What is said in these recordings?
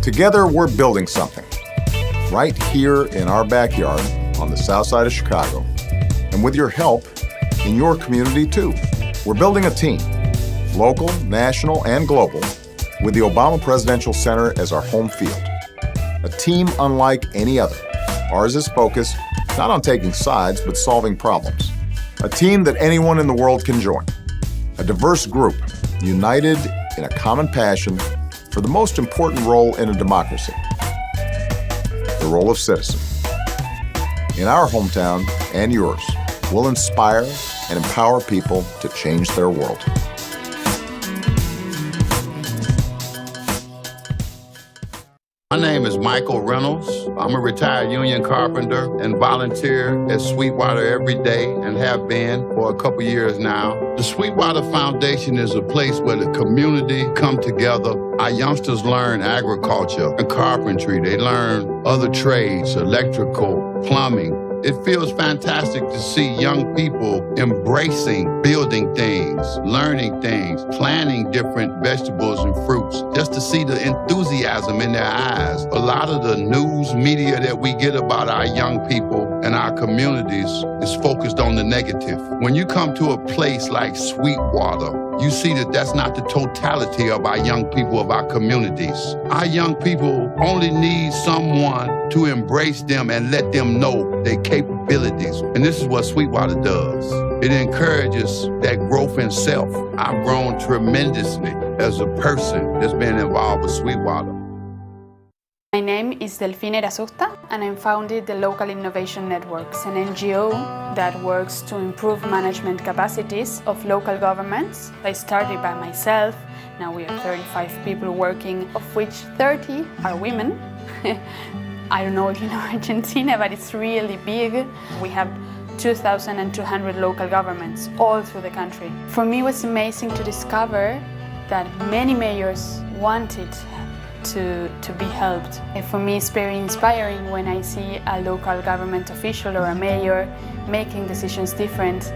Together, we're building something right here in our backyard on the south side of Chicago. And with your help, in your community too. We're building a team, local, national, and global, with the Obama Presidential Center as our home field. A team unlike any other. Ours is focused not on taking sides, but solving problems. A team that anyone in the world can join. A diverse group, united in a common passion for the most important role in a democracy, the role of citizen. In our hometown and yours, we'll inspire and empower people to change their world. My name is Michael Reynolds. I'm a retired union carpenter and volunteer at Sweetwater every day and have been for a couple years now. The Sweetwater Foundation is a place where the community come together. Our youngsters learn agriculture and carpentry. They learn other trades, electrical, plumbing. It feels fantastic to see young people embracing building things, learning things, planting different vegetables and fruits, just to see the enthusiasm in their eyes. A lot of the news media that we get about our young people and our communities is focused on the negative. When you come to a place like Sweetwater, you see that that's not the totality of our young people, of our communities. Our young people only need someone to embrace them and let them know their capabilities. And this is what Sweetwater does. It encourages that growth in self. I've grown tremendously as a person that's been involved with Sweetwater. My name is Delfine Erasusta, and I founded the Local Innovation Networks, an NGO that works to improve management capacities of local governments. I started by myself. Now we are 35 people working, of which 30 are women. I don't know if you know Argentina, but it's really big. We have 2,200 local governments all through the country. For me, it was amazing to discover that many mayors wanted to be helped. And for me, it's very inspiring when I see a local government official or a mayor making decisions different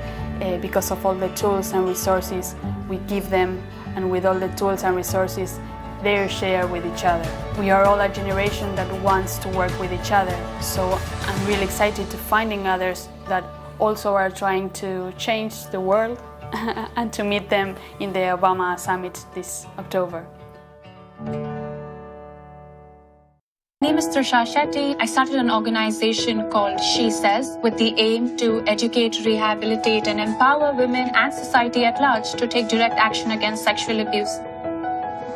because of all the tools and resources we give them, and with all the tools and resources they share with each other. We are all a generation that wants to work with each other, so I'm really excited to finding others that also are trying to change the world and to meet them in the Obama Summit this October. My name is Trisha Shetty. I started an organization called She Says with the aim to educate, rehabilitate, and empower women and society at large to take direct action against sexual abuse.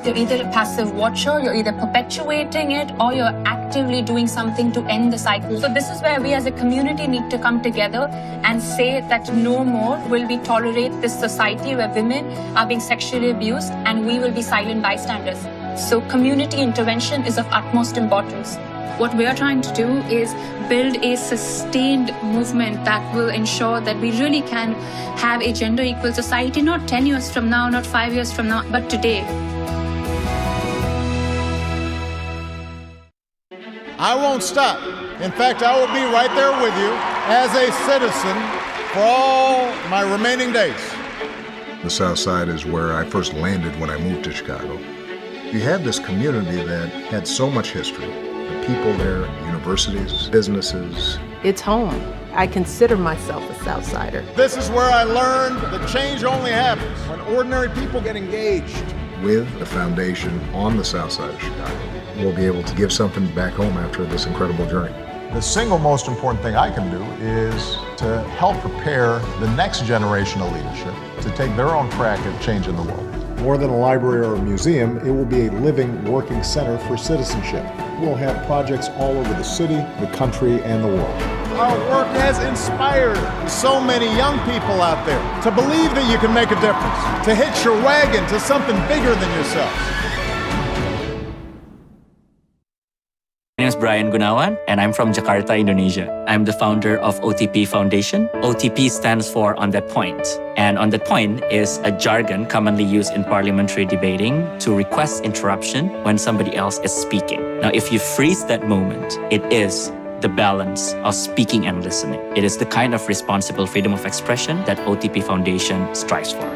You're either a passive watcher, you're either perpetuating it, or you're actively doing something to end the cycle. So this is where we as a community need to come together and say that no more will we tolerate this society where women are being sexually abused and we will be silent bystanders. So community intervention is of utmost importance. What we are trying to do is build a sustained movement that will ensure that we really can have a gender equal society, not 10 years from now, not 5 years from now, but today. I won't stop. In fact, I will be right there with you as a citizen for all my remaining days. The South Side is where I first landed when I moved to Chicago. You had this community that had so much history. The people there, universities, businesses. It's home. I consider myself a Southsider. This is where I learned that change only happens when ordinary people get engaged. With the foundation on the South Side of Chicago, we'll be able to give something back home after this incredible journey. The single most important thing I can do is to help prepare the next generation of leadership to take their own crack at changing the world. More than a library or a museum, it will be a living, working center for citizenship. We'll have projects all over the city, the country, and the world. Our work has inspired so many young people out there to believe that you can make a difference, to hitch your wagon to something bigger than yourself. My name is Brian Gunawan, and I'm from Jakarta, Indonesia. I'm the founder of OTP Foundation. OTP stands for On That Point. And on that point is a jargon commonly used in parliamentary debating to request interruption when somebody else is speaking. Now, if you freeze that moment, it is the balance of speaking and listening. It is the kind of responsible freedom of expression that OTP Foundation strives for.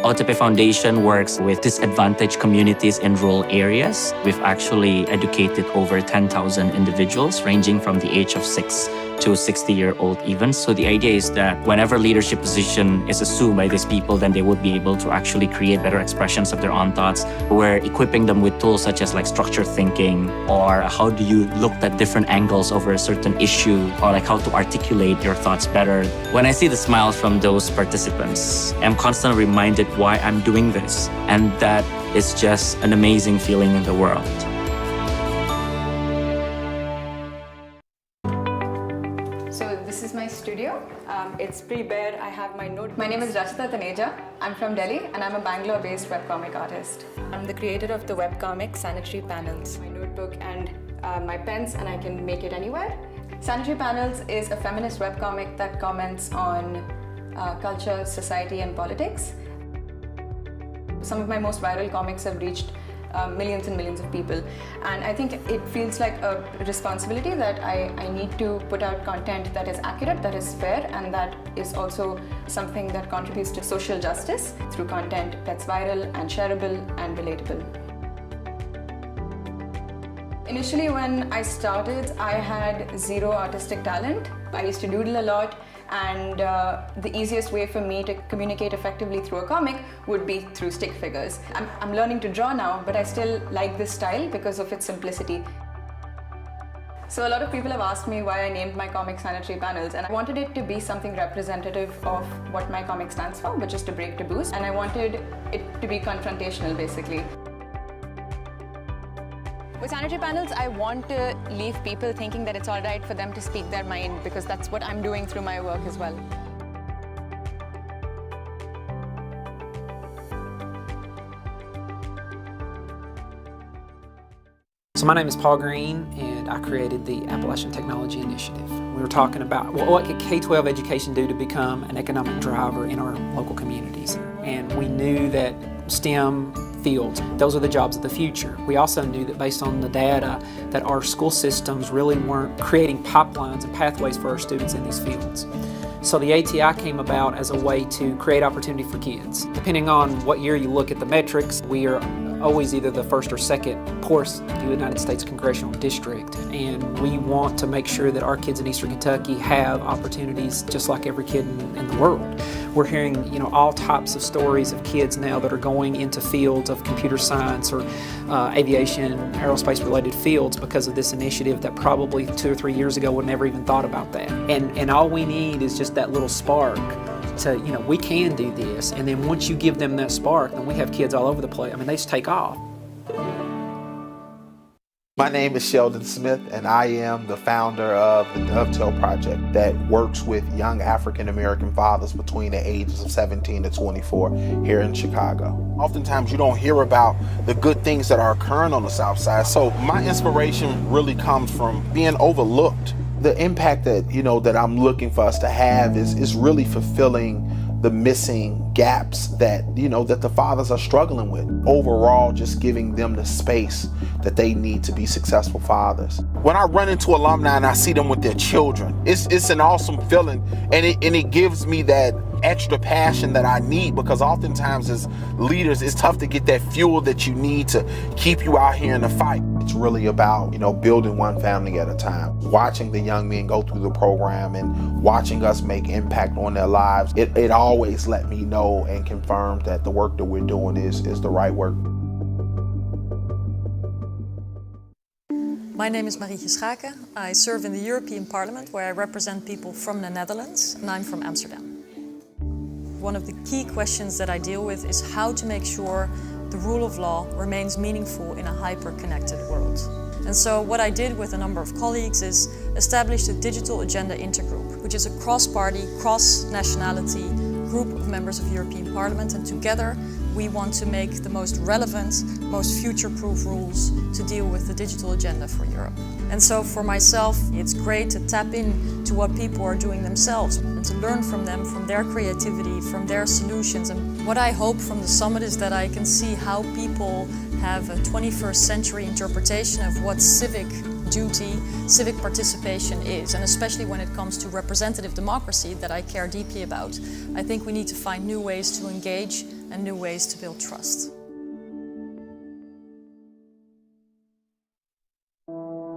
OTP Foundation works with disadvantaged communities in rural areas. We've actually educated over 10,000 individuals ranging from the age of 6 to 60-year-old even. So the idea is that whenever leadership position is assumed by these people, then they would be able to actually create better expressions of their own thoughts. We're equipping them with tools such as like structured thinking, or how do you look at different angles over a certain issue, or like how to articulate your thoughts better. When I see the smiles from those participants, I'm constantly reminded why I'm doing this, and that is just an amazing feeling in the world. So this is my studio. It's pretty bare. I have my note. My name is Rashida Taneja. I'm from Delhi and I'm a Bangalore-based webcomic artist. I'm the creator of the webcomic Sanitary Panels. My notebook and my pens, and I can make it anywhere. Sanitary Panels is a feminist webcomic that comments on culture, society and politics. Some of my most viral comics have reached millions and millions of people, and I think it feels like a responsibility that I need to put out content that is accurate, that is fair, and that is also something that contributes to social justice through content that's viral and shareable and relatable. Initially, when I started, I had zero artistic talent. I used to doodle a lot, and the easiest way for me to communicate effectively through a comic would be through stick figures. I'm learning to draw now, but I still like this style because of its simplicity. So a lot of people have asked me why I named my comic Sanitary Panels, and I wanted it to be something representative of what my comic stands for, which is to break taboos, and I wanted it to be confrontational, basically. With Sanitary Panels, I want to leave people thinking that it's all right for them to speak their mind, because that's what I'm doing through my work as well. So my name is Paul Green, and I created the Appalachian Technology Initiative. We were talking about what could K-12 education do to become an economic driver in our local communities. And we knew that STEM fields, those are the jobs of the future. We also knew that based on the data that our school systems really weren't creating pipelines and pathways for our students in these fields. So the ATI came about as a way to create opportunity for kids. Depending on what year you look at the metrics, we are always either the first or second poorest United States congressional district, and we want to make sure that our kids in Eastern Kentucky have opportunities just like every kid in the world. We're hearing, all types of stories of kids now that are going into fields of computer science or aviation, aerospace related fields because of this initiative that probably 2 or 3 years ago would never even thought about that. And all we need is just that little spark to, we can do this. And then once you give them that spark, then we have kids all over the place. I mean, they just take off. My name is Sheldon Smith, and I am the founder of the Dovetail Project that works with young African American fathers between the ages of 17 to 24 here in Chicago. Oftentimes you don't hear about the good things that are occurring on the South Side, so my inspiration really comes from being overlooked. The impact that, that I'm looking for us to have is really fulfilling the missing gaps that, that the fathers are struggling with. Overall, just giving them the space that they need to be successful fathers. When I run into alumni and I see them with their children, it's an awesome feeling, and it gives me that extra passion that I need, because oftentimes as leaders, it's tough to get that fuel that you need to keep you out here in the fight. It's really about, building one family at a time. Watching the young men go through the program and watching us make impact on their lives, it always let me know and confirm that the work that we're doing is the right work. My name is Marietje Schaake. I serve in the European Parliament, where I represent people from the Netherlands, and I'm from Amsterdam. One of the key questions that I deal with is how to make sure the rule of law remains meaningful in a hyper-connected world. And so what I did with a number of colleagues is establish the Digital Agenda Intergroup, which is a cross-party, cross-nationality group of members of the European Parliament, and together we want to make the most relevant, most future-proof rules to deal with the digital agenda for Europe. And so for myself, it's great to tap into what people are doing themselves and to learn from them, from their creativity, from their solutions. And what I hope from the summit is that I can see how people have a 21st century interpretation of what civic duty, civic participation is, and especially when it comes to representative democracy that I care deeply about. I think we need to find new ways to engage and new ways to build trust.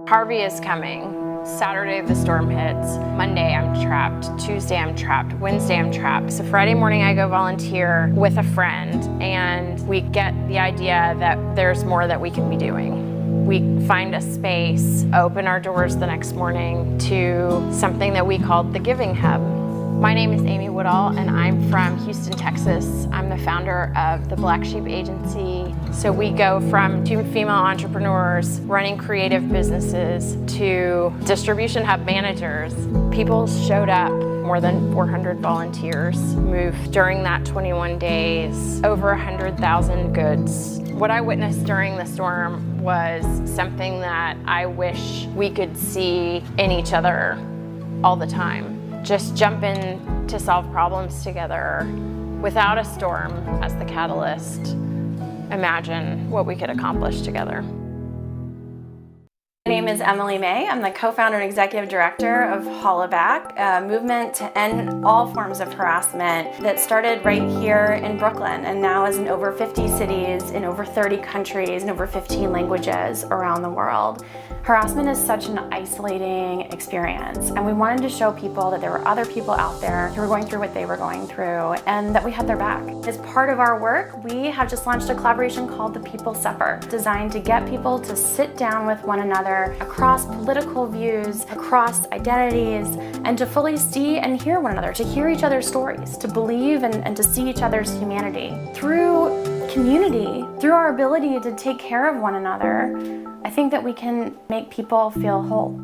Harvey is coming. Saturday the storm hits. Monday I'm trapped. Tuesday I'm trapped. Wednesday I'm trapped. So Friday morning I go volunteer with a friend and we get the idea that there's more that we can be doing. We find a space, open our doors the next morning to something that we called the Giving Hub. My name is Amy Woodall and I'm from Houston, Texas. I'm the founder of the Black Sheep Agency. So we go from two female entrepreneurs running creative businesses to distribution hub managers. People showed up, more than 400 volunteers moved during that 21 days, over 100,000 goods. What I witnessed during the storm was something that I wish we could see in each other all the time. Just jump in to solve problems together without a storm as the catalyst. Imagine what we could accomplish together. My name is Emily May. I'm the co-founder and executive director of Hollaback, a movement to end all forms of harassment that started right here in Brooklyn and now is in over 50 cities, in over 30 countries, in over 15 languages around the world. Harassment is such an isolating experience, and we wanted to show people that there were other people out there who were going through what they were going through and that we had their back. As part of our work, we have just launched a collaboration called the People's Supper, designed to get people to sit down with one another across political views, across identities, and to fully see and hear one another, to hear each other's stories, to believe and to see each other's humanity. Through community, through our ability to take care of one another, I think that we can make people feel whole.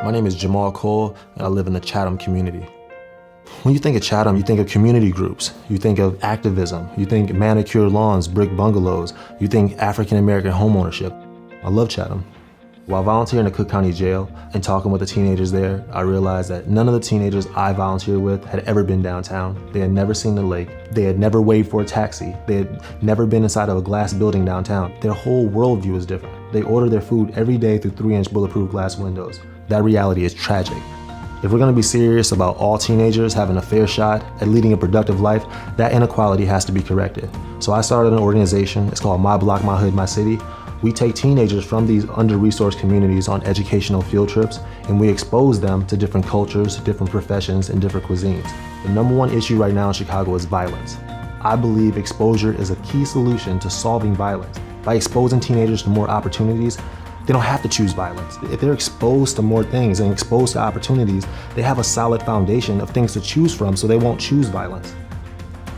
My name is Jamal Cole, and I live in the Chatham community. When you think of Chatham, you think of community groups, you think of activism, you think manicured lawns, brick bungalows, you think African American homeownership. I love Chatham. While volunteering at Cook County Jail and talking with the teenagers there, I realized that none of the teenagers I volunteered with had ever been downtown. They had never seen the lake. They had never waved for a taxi. They had never been inside of a glass building downtown. Their whole worldview is different. They order their food every day through 3-inch bulletproof glass windows. That reality is tragic. If we're gonna be serious about all teenagers having a fair shot at leading a productive life, that inequality has to be corrected. So I started an organization, it's called My Block, My Hood, My City. We take teenagers from these under-resourced communities on educational field trips, and we expose them to different cultures, different professions, and different cuisines. The number one issue right now in Chicago is violence. I believe exposure is a key solution to solving violence. By exposing teenagers to more opportunities, they don't have to choose violence. If they're exposed to more things and exposed to opportunities, they have a solid foundation of things to choose from, so they won't choose violence.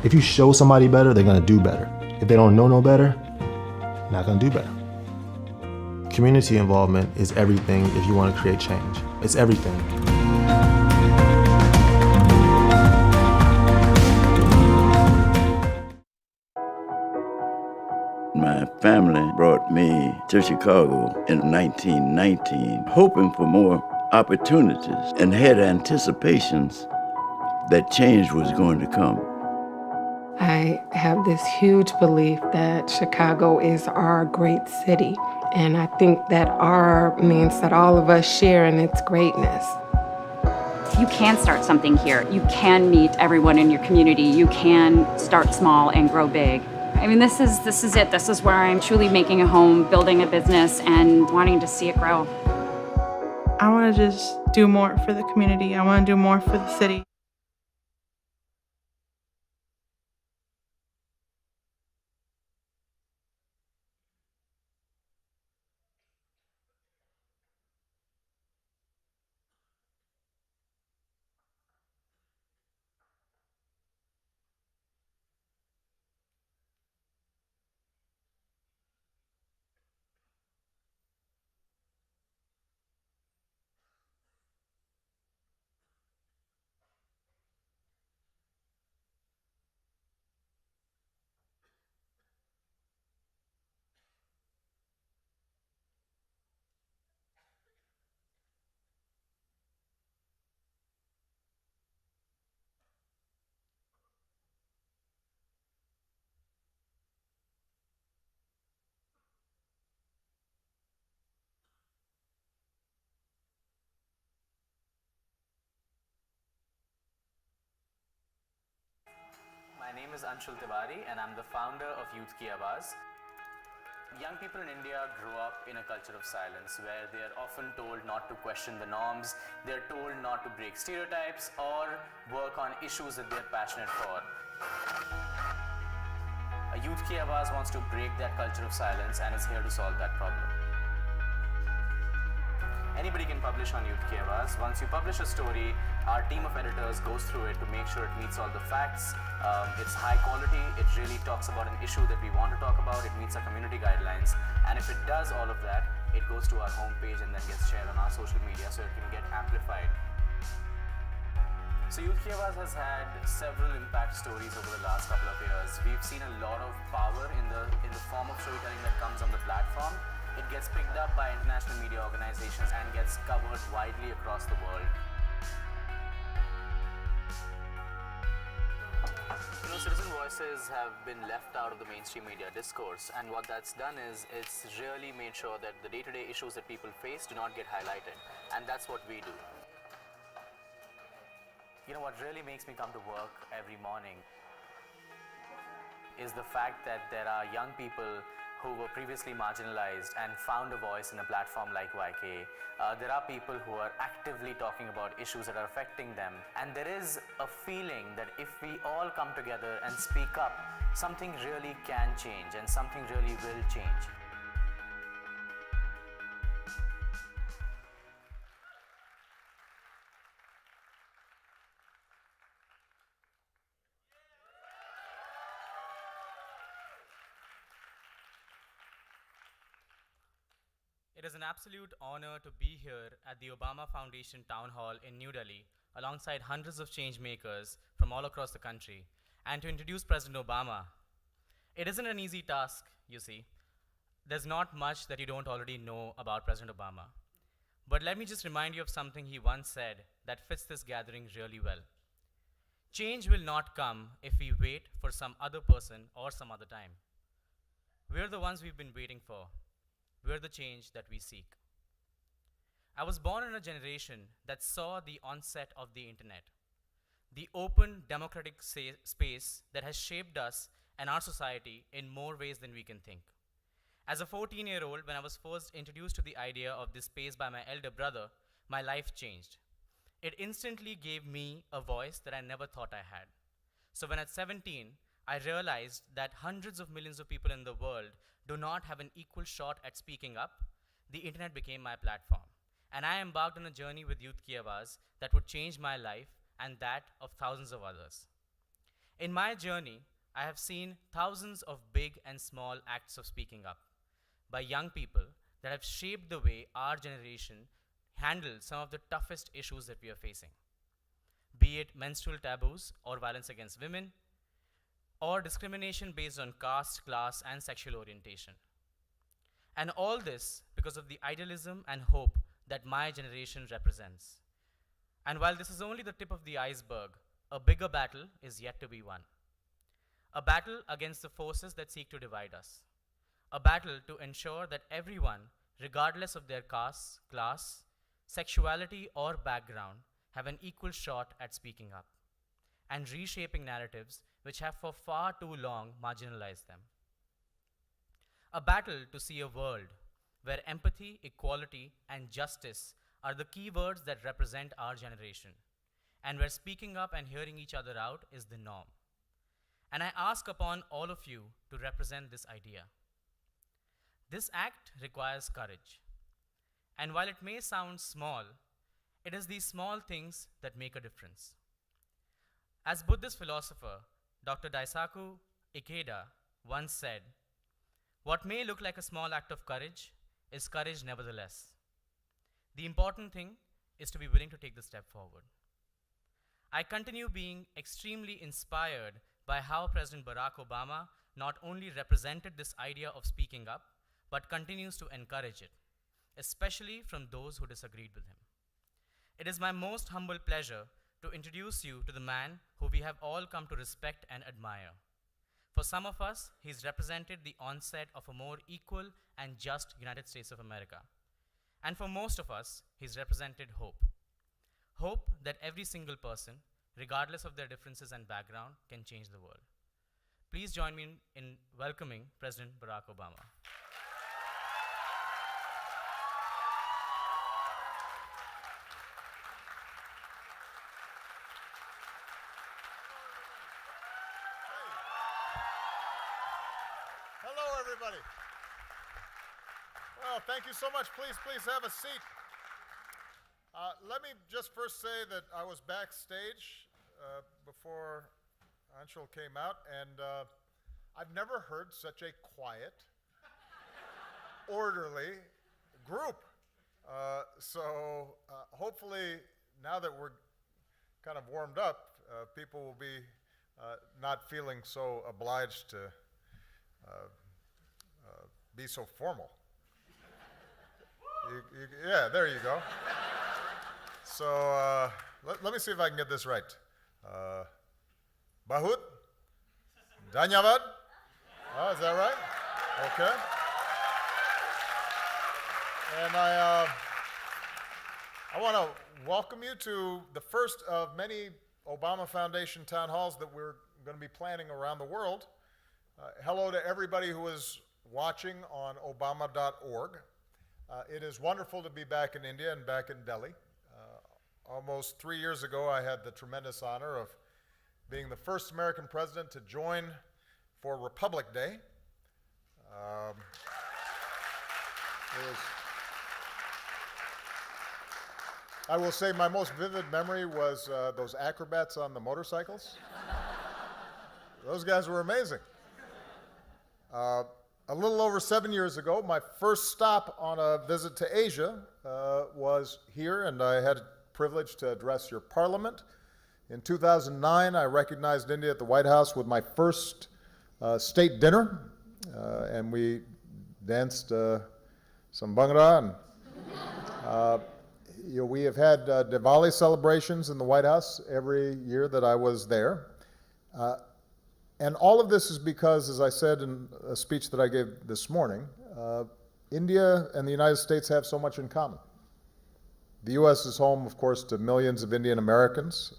If you show somebody better, they're gonna do better. If they don't know no better, not gonna do better. Community involvement is everything if you want to create change. It's everything. My family brought me to Chicago in 1919, hoping for more opportunities and had anticipations that change was going to come. I have this huge belief that Chicago is our great city. And I think that R means that all of us share in its greatness. You can start something here. You can meet everyone in your community. You can start small and grow big. I mean, this is it. This is where I'm truly making a home, building a business, and wanting to see it grow. I want to just do more for the community. I want to do more for the city. My name is Anshul Tiwari and I'm the founder of Youth Ki Awaaz. Young people in India grow up in a culture of silence where they are often told not to question the norms, they're told not to break stereotypes or work on issues that they're passionate for. Youth Ki Awaaz wants to break that culture of silence and is here to solve that problem. Anybody can publish on Youth Ki Awaaz. Once you publish a story, our team of editors goes through it to make sure it meets all the facts. It's high quality, it really talks about an issue that we want to talk about, it meets our community guidelines, and if it does all of that, it goes to our homepage and then gets shared on our social media so it can get amplified. So Youth Ki Awaaz has had several impact stories over the last couple of years. We've seen a lot of power in the form of storytelling that comes on the platform. It gets picked up by international media organizations and gets covered widely across the world. Citizen voices have been left out of the mainstream media discourse, and what that's done is it's really made sure that the day-to-day issues that people face do not get highlighted, and that's what we do. You know, what really makes me come to work every morning is the fact that there are young people who were previously marginalized and found a voice in a platform like YK. There are people who are actively talking about issues that are affecting them. And there is a feeling that if we all come together and speak up, something really can change and something really will change. It is an absolute honor to be here at the Obama Foundation Town Hall in New Delhi, alongside hundreds of change makers from all across the country, and to introduce President Obama. It isn't an easy task, you see. There's not much that you don't already know about President Obama. But let me just remind you of something he once said that fits this gathering really well. Change will not come if we wait for some other person or some other time. We're the ones we've been waiting for. We're the change that we seek. I was born in a generation that saw the onset of the internet, the open democratic space that has shaped us and our society in more ways than we can think. As a 14-year-old, when I was first introduced to the idea of this space by my elder brother, my life changed. It instantly gave me a voice that I never thought I had. So when at 17, I realized that hundreds of millions of people in the world do not have an equal shot at speaking up, the internet became my platform. And I embarked on a journey with Youth Ki Awaaz that would change my life and that of thousands of others. In my journey, I have seen thousands of big and small acts of speaking up by young people that have shaped the way our generation handles some of the toughest issues that we are facing, be it menstrual taboos or violence against women, or discrimination based on caste, class, and sexual orientation. And all this because of the idealism and hope that my generation represents. And while this is only the tip of the iceberg, a bigger battle is yet to be won. A battle against the forces that seek to divide us. A battle to ensure that everyone, regardless of their caste, class, sexuality, or background, have an equal shot at speaking up and reshaping narratives which have for far too long marginalized them. A battle to see a world where empathy, equality, and justice are the key words that represent our generation, and where speaking up and hearing each other out is the norm. And I ask upon all of you to represent this idea. This act requires courage. And while it may sound small, it is these small things that make a difference. As Buddhist philosopher, Dr. Daisaku Ikeda once said, "What may look like a small act of courage is courage nevertheless. The important thing is to be willing to take the step forward." I continue being extremely inspired by how President Barack Obama not only represented this idea of speaking up, but continues to encourage it, especially from those who disagreed with him. It is my most humble pleasure to introduce you to the man who we have all come to respect and admire. For some of us, he's represented the onset of a more equal and just United States of America. And for most of us, he's represented hope. Hope that every single person, regardless of their differences and background, can change the world. Please join me in welcoming President Barack Obama. Hello, everybody. Well, thank you so much. Please have a seat. Let me just first say that I was backstage before Anshul came out, and I've never heard such a quiet, orderly group. So hopefully, now that we're kind of warmed up, people will be not feeling so obliged to be so formal. Yeah, there you go. So let me see if I can get this right. Bahut? Dhanyavad? Oh, is that right? Okay. And I want to welcome you to the first of many Obama Foundation town halls that we're going to be planning around the world. Hello to everybody who is watching on obama.org. It is wonderful to be back in India and back in Delhi. Almost 3 years ago, I had the tremendous honor of being the first American president to join for Republic Day. I will say my most vivid memory was those acrobats on the motorcycles. Those guys were amazing. A little over 7 years ago, my first stop on a visit to Asia was here, and I had the privilege to address your parliament. In 2009, I recognized India at the White House with my first state dinner, and we danced some Bhangra. And we have had Diwali celebrations in the White House every year that I was there. And all of this is because, as I said in a speech that I gave this morning, India and the United States have so much in common. The U.S. is home, of course, to millions of Indian Americans,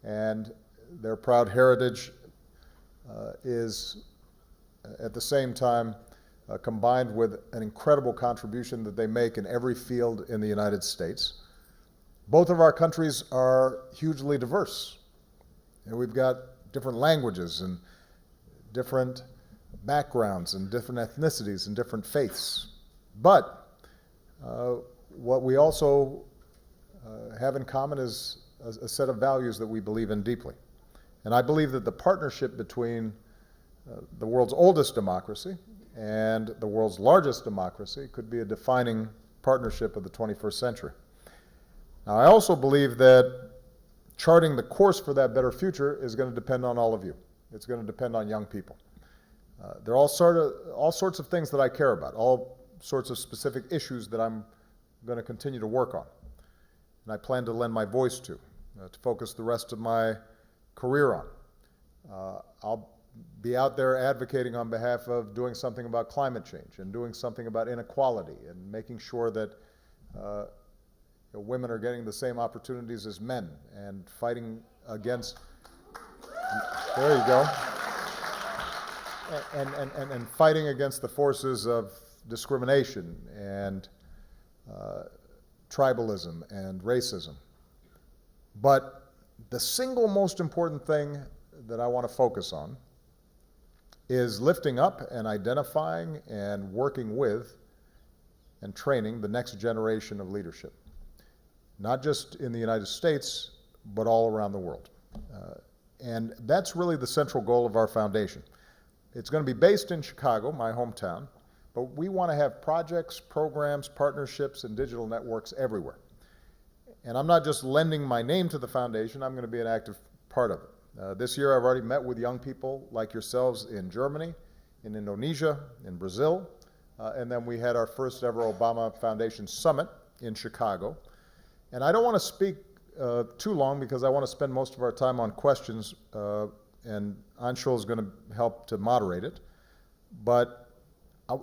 and their proud heritage is, at the same time, combined with an incredible contribution that they make in every field in the United States. Both of our countries are hugely diverse, and we've got different languages and different backgrounds and different ethnicities and different faiths. But what we also have in common is a set of values that we believe in deeply. And I believe that the partnership between the world's oldest democracy and the world's largest democracy could be a defining partnership of the 21st century. Now, I also believe that charting the course for that better future is going to depend on all of you. It's going to depend on young people. There are all sorts of things that I care about, all sorts of specific issues that I'm going to continue to work on, and I plan to lend my voice to focus the rest of my career on. I'll be out there advocating on behalf of doing something about climate change and doing something about inequality and making sure that women are getting the same opportunities as men and fighting against, there you go, and fighting against the forces of discrimination and tribalism and racism. But the single most important thing that I want to focus on is lifting up and identifying and working with and training the next generation of leadership, not just in the United States, but all around the world. And that's really the central goal of our foundation. It's going to be based in Chicago, my hometown, but we want to have projects, programs, partnerships, and digital networks everywhere. And I'm not just lending my name to the foundation, I'm going to be an active part of it. This year I've already met with young people like yourselves in Germany, in Indonesia, in Brazil, and then we had our first ever Obama Foundation Summit in Chicago. And I don't want to speak too long because I want to spend most of our time on questions, and Anshul is going to help to moderate it. But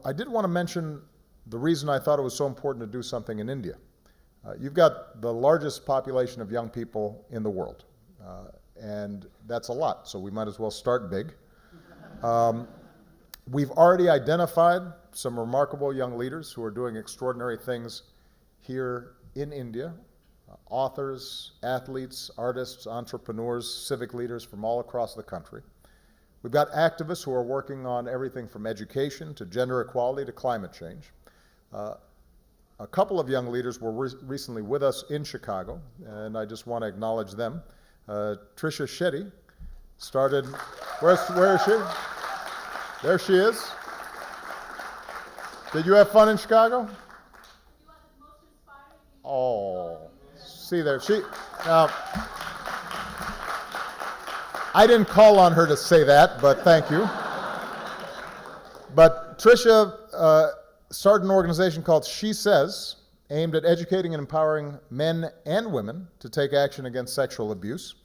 I did want to mention the reason I thought it was so important to do something in India. You've got the largest population of young people in the world, and that's a lot, so we might as well start big. We've already identified some remarkable young leaders who are doing extraordinary things here in India. Authors, athletes, artists, entrepreneurs, civic leaders from all across the country. We've got activists who are working on everything from education to gender equality to climate change. A couple of young leaders were recently with us in Chicago, and I just want to acknowledge them. Trisha Shetty started, where is she? There she is. Did you have fun in Chicago? Oh, see there, I didn't call on her to say that, but thank you. But Trisha started an organization called She Says, aimed at educating and empowering men and women to take action against sexual abuse.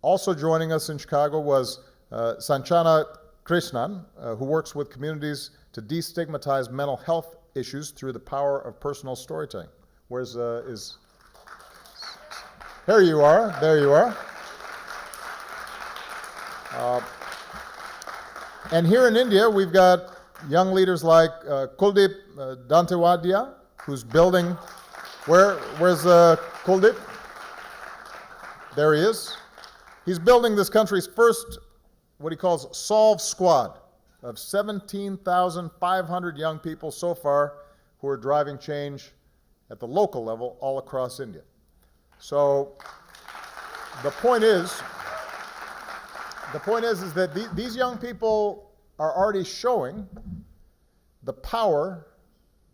Also joining us in Chicago was Sanchana Krishnan, who works with communities to destigmatize mental health issues through the power of personal storytelling. There you are, there you are. And here in India, we've got young leaders like Kuldeep Dantewadia, who's building, where's Kuldeep? There he is. He's building this country's first, what he calls Solve Squad, of 17,500 young people so far who are driving change at the local level all across India. So the point is that these young people are already showing the power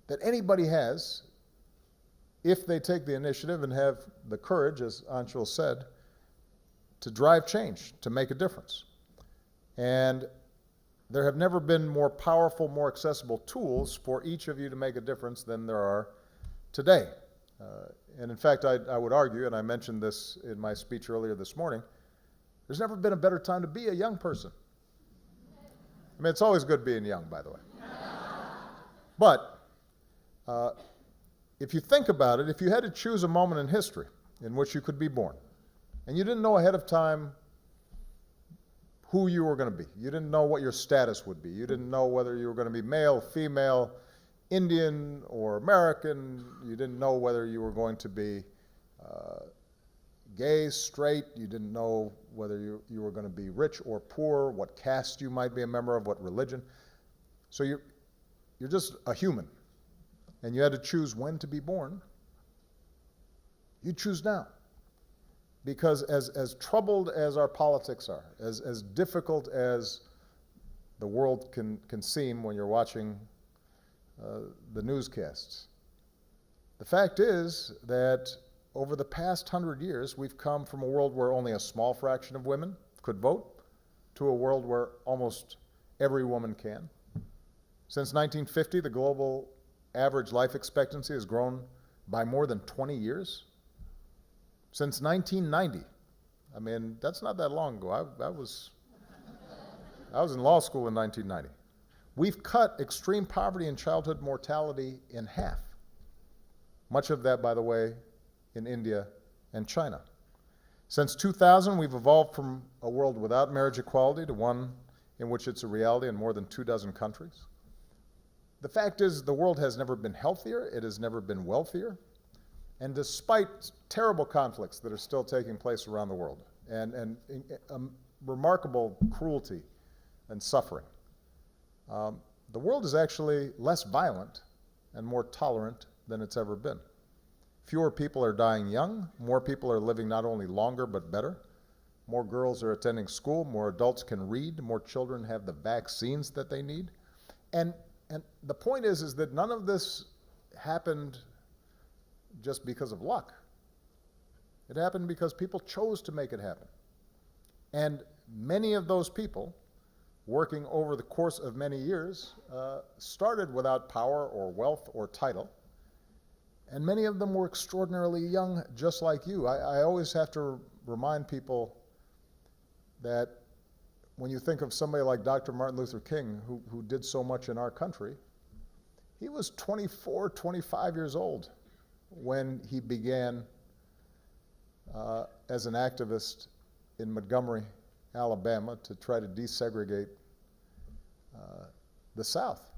that anybody has if they take the initiative and have the courage, as Anshul said, to drive change, to make a difference. And there have never been more powerful, more accessible tools for each of you to make a difference than there are today. And in fact, I would argue, and I mentioned this in my speech earlier this morning, there's never been a better time to be a young person. I mean, it's always good being young, by the way. But if you think about it, if you had to choose a moment in history in which you could be born, and you didn't know ahead of time who you were going to be, you didn't know what your status would be, you didn't know whether you were going to be male, female, Indian or American, you didn't know whether you were going to be gay, straight, you didn't know whether you were going to be rich or poor, what caste you might be a member of, what religion. So you're just a human, and you had to choose when to be born. You choose now. Because as troubled as our politics are, as difficult as the world can seem when you're watching the newscasts, the fact is that over the past 100 years, we've come from a world where only a small fraction of women could vote to a world where almost every woman can. Since 1950, the global average life expectancy has grown by more than 20 years. Since 1990, I mean, that's not that long ago. I was in law school in 1990. We've cut extreme poverty and childhood mortality in half. Much of that, by the way, in India and China. Since 2000, we've evolved from a world without marriage equality to one in which it's a reality in more than 24 countries. The fact is, the world has never been healthier, it has never been wealthier, and despite terrible conflicts that are still taking place around the world, and remarkable cruelty and suffering, the world is actually less violent and more tolerant than it's ever been. Fewer people are dying young, more people are living not only longer but better, more girls are attending school, more adults can read, more children have the vaccines that they need. And the point is that none of this happened just because of luck. It happened because people chose to make it happen. And many of those people, working over the course of many years, started without power or wealth or title. And many of them were extraordinarily young, just like you. I always have to remind people that when you think of somebody like Dr. Martin Luther King, who did so much in our country, he was 24, 25 years old when he began as an activist in Montgomery, Alabama to try to desegregate the South.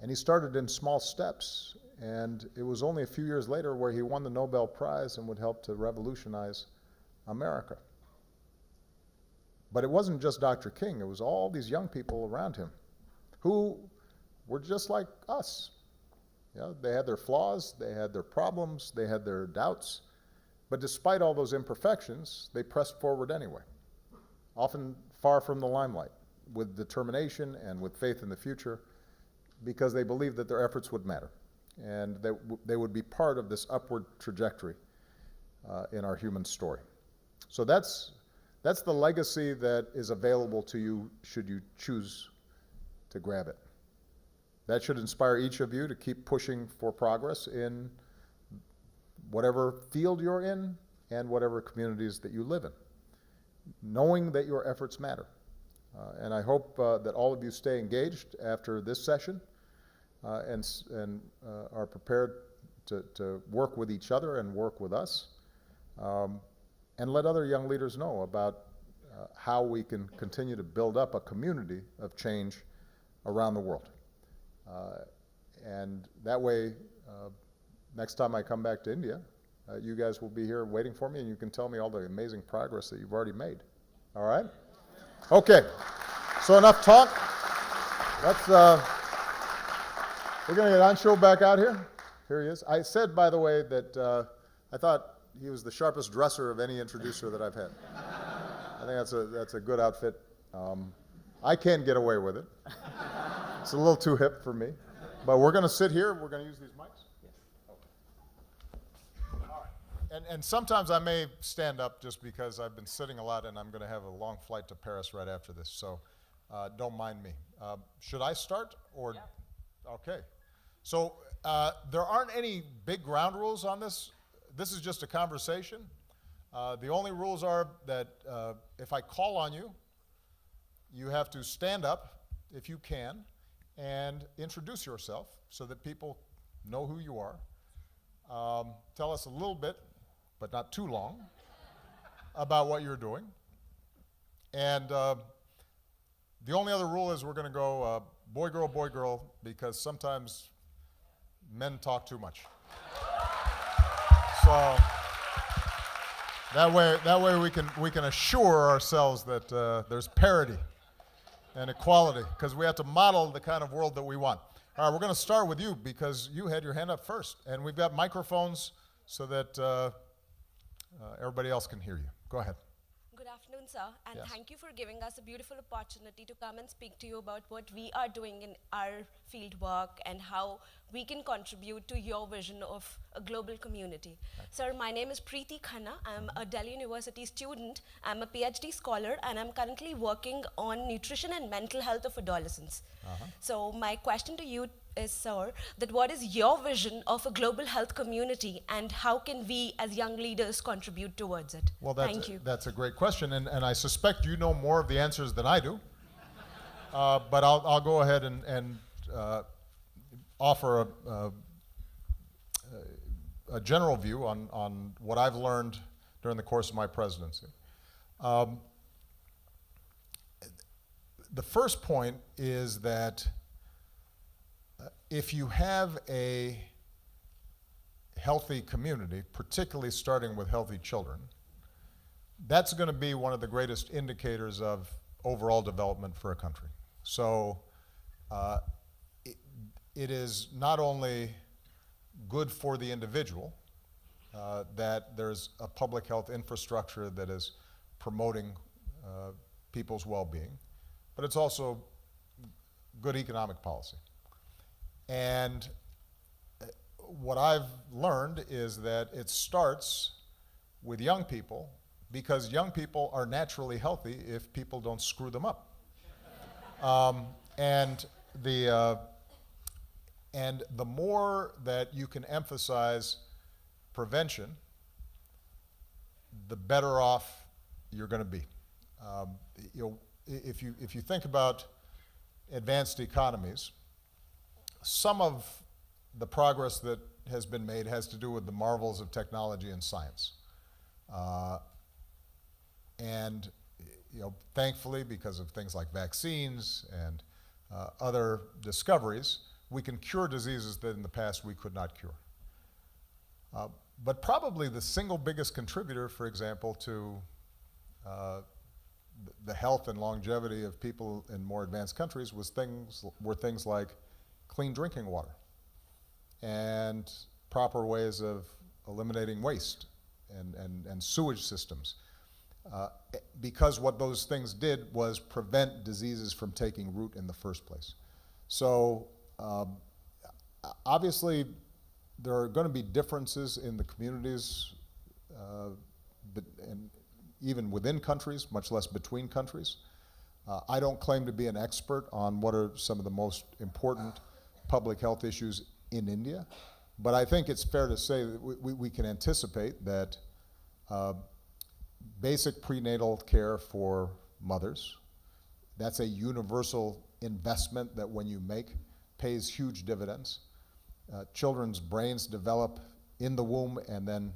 And he started in small steps, and it was only a few years later where he won the Nobel Prize and would help to revolutionize America. But it wasn't just Dr. King, it was all these young people around him who were just like us. You know, they had their flaws, they had their problems, they had their doubts, but despite all those imperfections, they pressed forward anyway, often far from the limelight, with determination and with faith in the future, because they believed that their efforts would matter and that they would be part of this upward trajectory in our human story. So that's the legacy that is available to you should you choose to grab it. That should inspire each of you to keep pushing for progress in whatever field you're in and whatever communities that you live in, knowing that your efforts matter. And I hope that all of you stay engaged after this session and are prepared to work with each other and work with us, and let other young leaders know about how we can continue to build up a community of change around the world. And that way, next time I come back to India, you guys will be here waiting for me, and you can tell me all the amazing progress that you've already made. All right? Okay, so enough talk. Let's, we're going to get Anshu back out here. Here he is. I said, by the way, that I thought he was the sharpest dresser of any introducer that I've had. I think that's a good outfit. I can get away with it. It's a little too hip for me. But we're going to sit here. We're going to use these mics. Yes. Okay. All right. And sometimes I may stand up just because I've been sitting a lot and I'm going to have a long flight to Paris right after this. So don't mind me. Should I start? Or? Yeah. Okay. So there aren't any big ground rules on this. This is just a conversation. The only rules are that if I call on you, you have to stand up if you can and introduce yourself so that people know who you are. Tell us a little bit, but not too long, about what you're doing. And the only other rule is we're going to go boy, girl, because sometimes men talk too much. So that way we can assure ourselves that there's parity and equality, because we have to model the kind of world that we want. All right, we're going to start with you because you had your hand up first, and we've got microphones so that everybody else can hear you. Go ahead. Good afternoon, sir, and Yes. thank you for giving us a beautiful opportunity to come and speak to you about what we are doing in our field work and how we can contribute to your vision of a global community. Sir, my name is Preeti Khanna. I'm a Delhi University student. I'm a PhD scholar, and I'm currently working on nutrition and mental health of adolescents. So my question to you is, sir, that what is your vision of a global health community, and how can we as young leaders contribute towards it? Well, Thank you. that's a great question, and I suspect you know more of the answers than I do. But I'll go ahead and offer a general view on what I've learned during the course of my presidency. The first point is that if you have a healthy community, particularly starting with healthy children, that's going to be one of the greatest indicators of overall development for a country. So it is not only good for the individual that there's a public health infrastructure that is promoting people's well-being, but it's also good economic policy. And what I've learned is that it starts with young people, because young people are naturally healthy if people don't screw them up. And the more that you can emphasize prevention, the better off you're going to be. If you think about advanced economies, some of the progress that has been made has to do with the marvels of technology and science. And thankfully, because of things like vaccines and other discoveries, we can cure diseases that in the past we could not cure. But probably the single biggest contributor, for example, to the health and longevity of people in more advanced countries were things like clean drinking water and proper ways of eliminating waste and sewage systems. Because what those things did was prevent diseases from taking root in the first place. So obviously there are going to be differences in the communities and even within countries, much less between countries. I don't claim to be an expert on what are some of the most important public health issues in India, but I think it's fair to say that we can anticipate that basic prenatal care for mothers, that's a universal investment that when you make pays huge dividends. Children's brains develop in the womb and then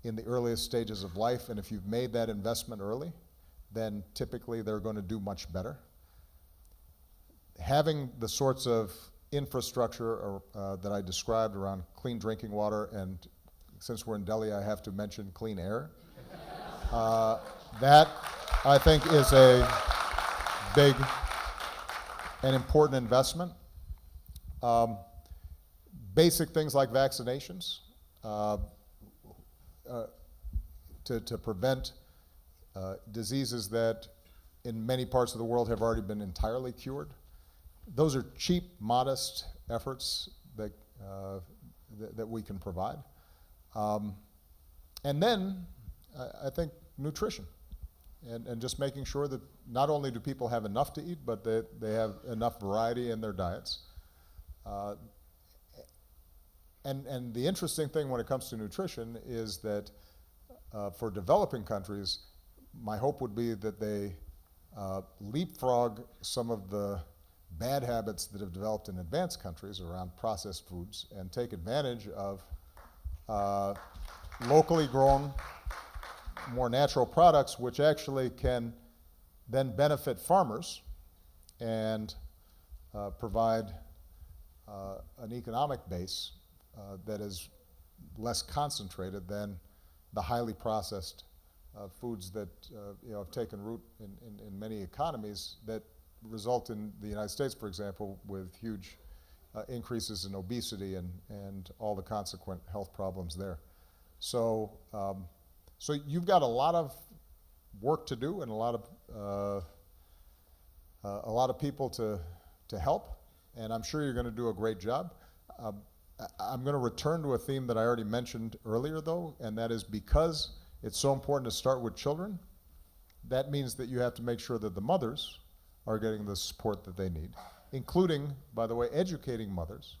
in the earliest stages of life, and if you've made that investment early, then typically they're going to do much better. Having the sorts of infrastructure that I described around clean drinking water, and since we're in Delhi, I have to mention clean air. That, I think, is a big and important investment. Basic things like vaccinations to prevent diseases that in many parts of the world have already been entirely cured. Those are cheap, modest efforts that we can provide. And then I think nutrition and just making sure that not only do people have enough to eat, but that they have enough variety in their diets. And the interesting thing when it comes to nutrition is that for developing countries, my hope would be that they leapfrog some of the bad habits that have developed in advanced countries around processed foods and take advantage of locally grown, more natural products, which actually can then benefit farmers and provide an economic base that is less concentrated than the highly processed foods that have taken root in many economies that result in the United States, for example, with huge increases in obesity and all the consequent health problems there. So, so you've got a lot of work to do and a lot of people to help, and I'm sure you're going to do a great job. I'm going to return to a theme that I already mentioned earlier, though, and that is because it's so important to start with children, that means that you have to make sure that the mothers are getting the support that they need, including, by the way, educating mothers,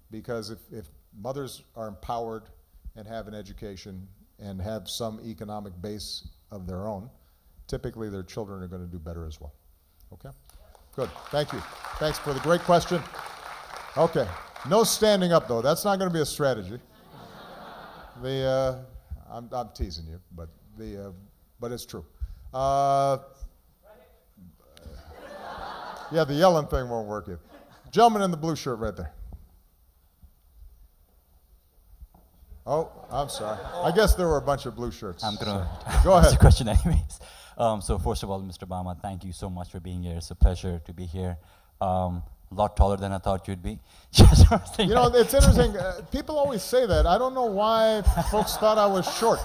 because if mothers are empowered and have an education and have some economic base of their own, typically their children are going to do better as well. Okay? Good. Thank you. Thanks for the great question. Okay. No standing up, though. That's not going to be a strategy. I'm teasing you, but it's true. Yeah, the yelling thing won't work either. Gentleman in the blue shirt right there. Oh, I'm sorry. I guess there were a bunch of blue shirts. I'm going to go ahead. Ask the question anyways. So first of all, Mr. Obama, thank you so much for being here. It's a pleasure to be here. A lot taller than I thought you'd be. You know, it's interesting. People always say that. I don't know why folks thought I was short.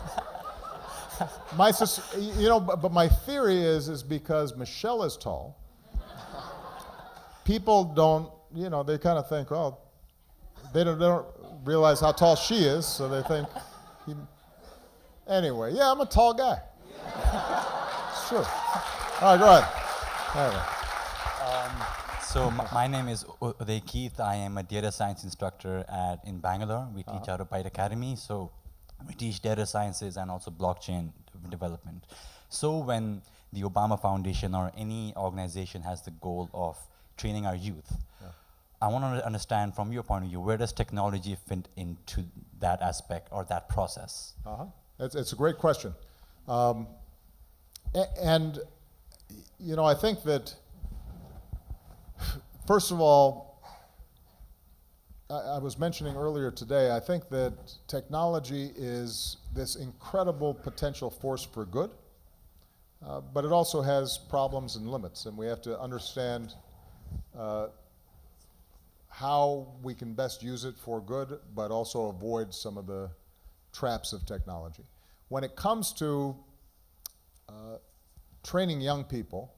But my theory is because Michelle is tall. People don't, they kind of think, oh, they don't realize how tall she is, so they think, anyway, yeah, I'm a tall guy. It's true. All right, go ahead. Anyway. So my name is Uday Keith. I am a data science instructor in Bangalore. We teach out of Byte Academy. So we teach data sciences and also blockchain development. So when the Obama Foundation or any organization has the goal of training our youth, I want to understand from your point of view, where does technology fit into that aspect or that process? It's a great question. And You know, I think that, first of all, I was mentioning earlier today, I think that technology is this incredible potential force for good, but it also has problems and limits, and we have to understand how we can best use it for good, but also avoid some of the traps of technology. When it comes to training young people,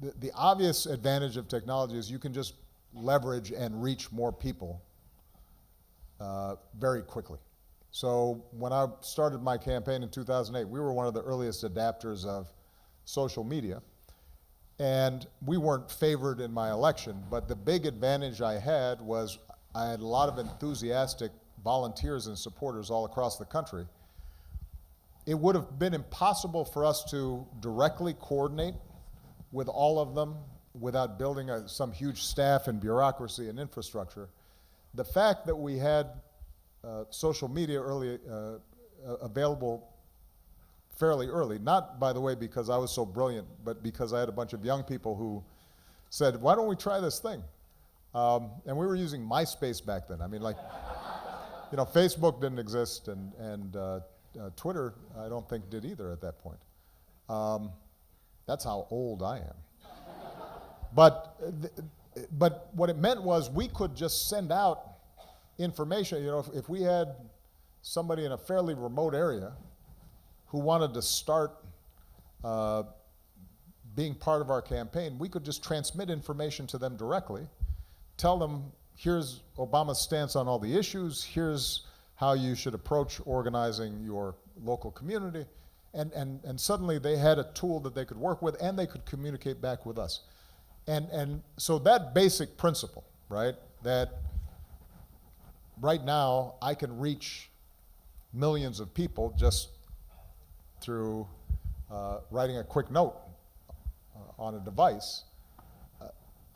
the obvious advantage of technology is you can just leverage and reach more people very quickly. So when I started my campaign in 2008, we were one of the earliest adapters of social media. And we weren't favored in my election, but the big advantage I had was I had a lot of enthusiastic volunteers and supporters all across the country. It would have been impossible for us to directly coordinate with all of them without building some huge staff and bureaucracy and infrastructure. The fact that we had social media available fairly early, not, by the way, because I was so brilliant, but because I had a bunch of young people who said, why don't we try this thing? And we were using MySpace back then. I mean, like, you know, Facebook didn't exist, and Twitter, I don't think, did either at that point. That's how old I am. But what it meant was we could just send out information. You know, if we had somebody in a fairly remote area who wanted to start being part of our campaign, we could just transmit information to them directly, tell them, here's Obama's stance on all the issues, here's how you should approach organizing your local community, and suddenly they had a tool that they could work with, and they could communicate back with us. And so that basic principle, right, that right now I can reach millions of people just through writing a quick note on a device,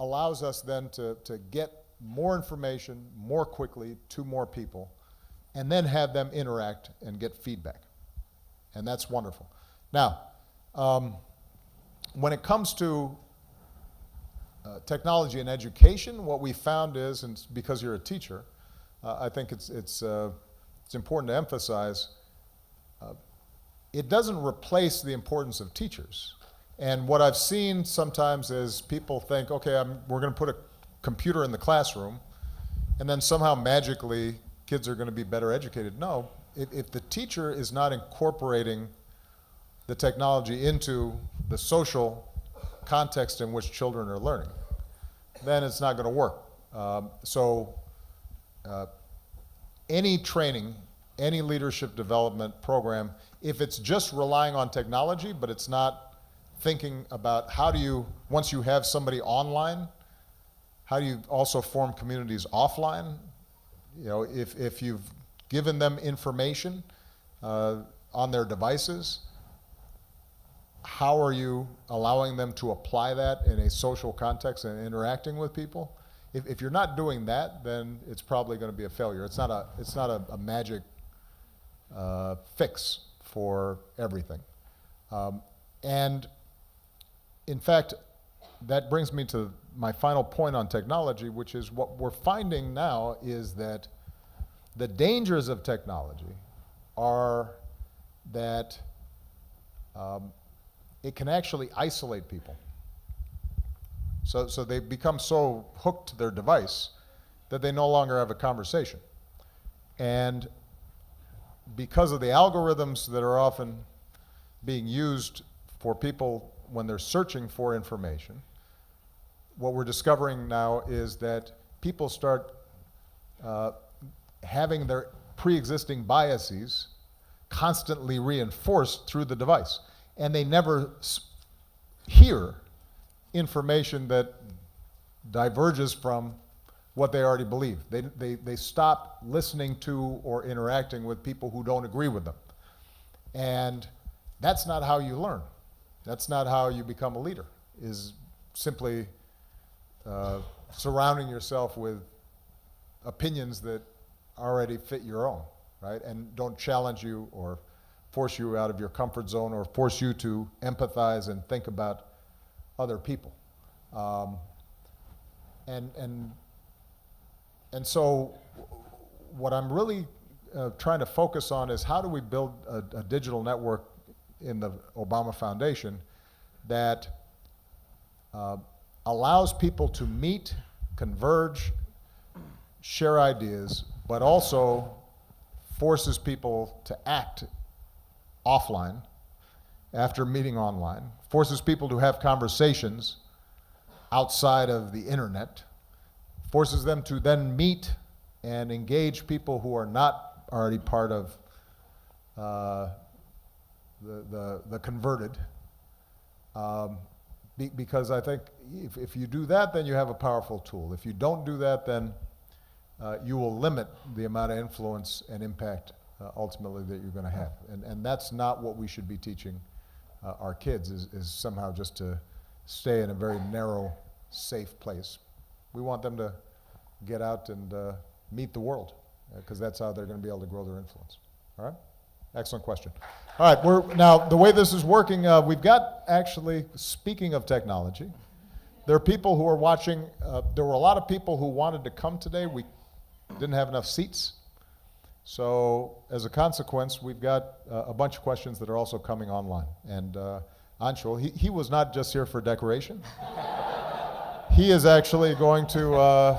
allows us then to get more information more quickly to more people, and then have them interact and get feedback. And that's wonderful. Now, when it comes to technology and education, what we found is, and because you're a teacher, I think it's important to emphasize, it doesn't replace the importance of teachers. And what I've seen sometimes is people think, okay, we're going to put a computer in the classroom, and then somehow magically kids are going to be better educated. No, if the teacher is not incorporating the technology into the social context in which children are learning, then it's not going to work. Any training, any leadership development program, if it's just relying on technology, but it's not thinking about how do you, once you have somebody online, how do you also form communities offline? You know, if you've given them information on their devices, how are you allowing them to apply that in a social context and interacting with people? If you're not doing that, then it's probably going to be a failure. It's not a magic fix for everything. And in fact, that brings me to my final point on technology, which is what we're finding now is that the dangers of technology are that it can actually isolate people. So they become so hooked to their device that they no longer have a conversation. And because of the algorithms that are often being used for people when they're searching for information, what we're discovering now is that people start having their pre-existing biases constantly reinforced through the device. And they never hear information that diverges from what they already believe. They stop listening to or interacting with people who don't agree with them. And that's not how you learn. That's not how you become a leader, is simply surrounding yourself with opinions that already fit your own, right? And don't challenge you or force you out of your comfort zone or force you to empathize and think about other people. And so what I'm really trying to focus on is how do we build a digital network in the Obama Foundation that allows people to meet, converge, share ideas, but also forces people to act offline after meeting online, forces people to have conversations outside of the internet, forces them to then meet and engage people who are not already part of the converted. Because I think if you do that, then you have a powerful tool. If you don't do that, then you will limit the amount of influence and impact ultimately that you're going to have. And that's not what we should be teaching our kids, is somehow just to stay in a very narrow, safe place. We want them to get out and meet the world, because that's how they're going to be able to grow their influence. All right? Excellent question. All right, now the way this is working, we've got actually, speaking of technology, there are people who are watching. There were a lot of people who wanted to come today. We didn't have enough seats. So as a consequence, we've got a bunch of questions that are also coming online. And Anshul, he was not just here for decoration. He is actually going to,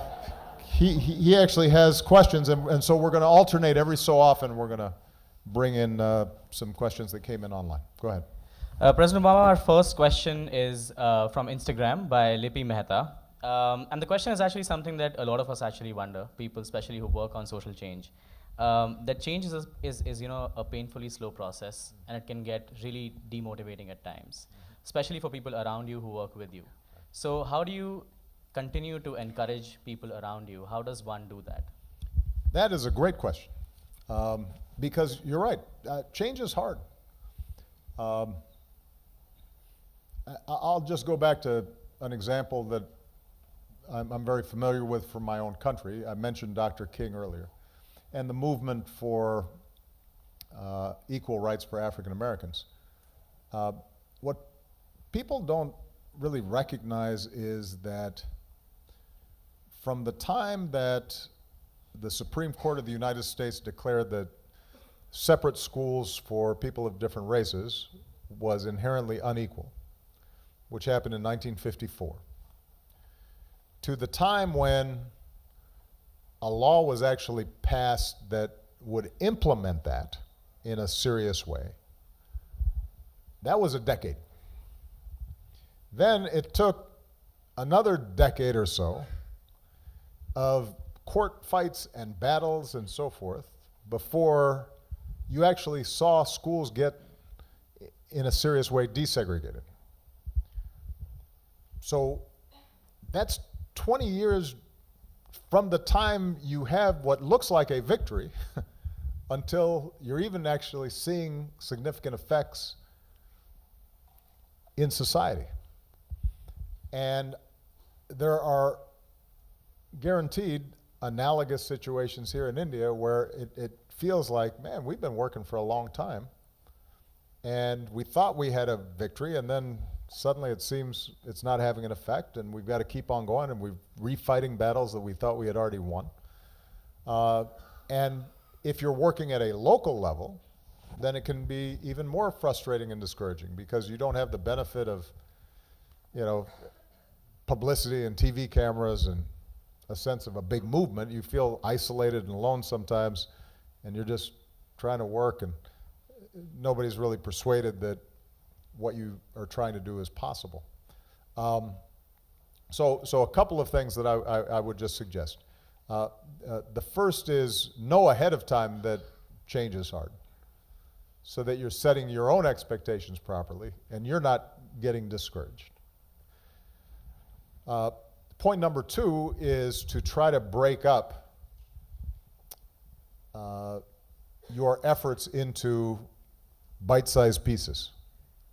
he actually has questions, and so we're going to alternate every so often. We're going to bring in some questions that came in online. Go ahead. President Obama, our first question is from Instagram by Lipi Mehta. And the question is actually something that a lot of us actually wonder, people especially who work on social change. That change is you know, a painfully slow process, and it can get really demotivating at times, especially for people around you who work with you. So how do you continue to encourage people around you? How does one do that? That is a great question, because you're right, change is hard. I'll just go back to an example that I'm very familiar with from my own country. I mentioned Dr. King earlier, and the movement for equal rights for African Americans. What people don't really recognize is that from the time that the Supreme Court of the United States declared that separate schools for people of different races was inherently unequal, which happened in 1954, to the time when a law was actually passed that would implement that in a serious way, that was a decade. Then it took another decade or so of court fights and battles and so forth before you actually saw schools get, in a serious way, desegregated. So that's 20 years from the time you have what looks like a victory until you're even actually seeing significant effects in society. And there are guaranteed analogous situations here in India where it feels like, man, we've been working for a long time, and we thought we had a victory, and then suddenly it seems it's not having an effect, and we've got to keep on going, and we're refighting battles that we thought we had already won. And if you're working at a local level, then it can be even more frustrating and discouraging, because you don't have the benefit of, you know, publicity and TV cameras and a sense of a big movement. You feel isolated and alone sometimes, and you're just trying to work, and nobody's really persuaded that what you are trying to do is possible. So a couple of things that I would just suggest. The first is know ahead of time that change is hard, so that you're setting your own expectations properly and you're not getting discouraged. Point number two is to try to break up your efforts into bite-sized pieces,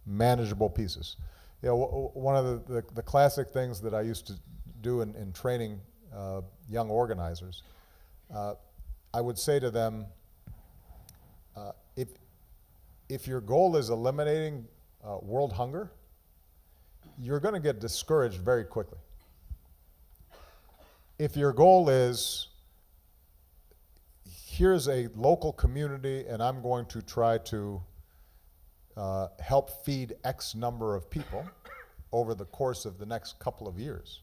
manageable pieces. You know, one of the classic things that I used to do in training young organizers, I would say to them, if your goal is eliminating world hunger, you're going to get discouraged very quickly. If your goal is, here's a local community and I'm going to try to help feed X number of people over the course of the next couple of years,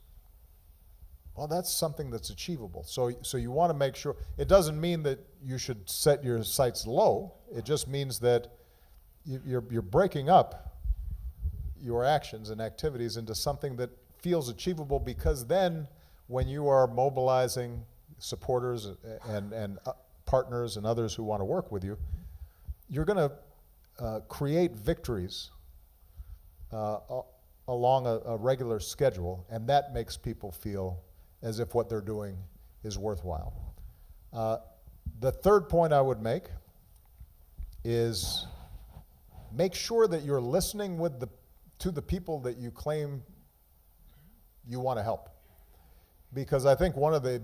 well, that's something that's achievable. So you want to make sure, it doesn't mean that you should set your sights low. It just means that you're breaking up your actions and activities into something that feels achievable, because then when you are mobilizing supporters and partners and others who want to work with you, you're going to create victories along a regular schedule, and that makes people feel as if what they're doing is worthwhile. The third point I would make is make sure that you're listening to the people that you claim you want to help. Because I think one of the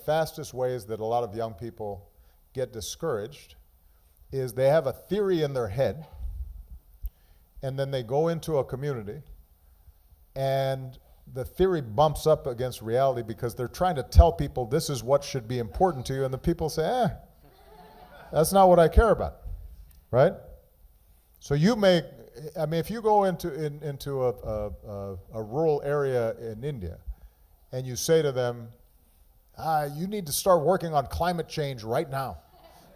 fastest ways that a lot of young people get discouraged is they have a theory in their head, and then they go into a community, and the theory bumps up against reality because they're trying to tell people this is what should be important to you, and the people say, that's not what I care about, right? So if you go into a rural area in India and you say to them, you need to start working on climate change right now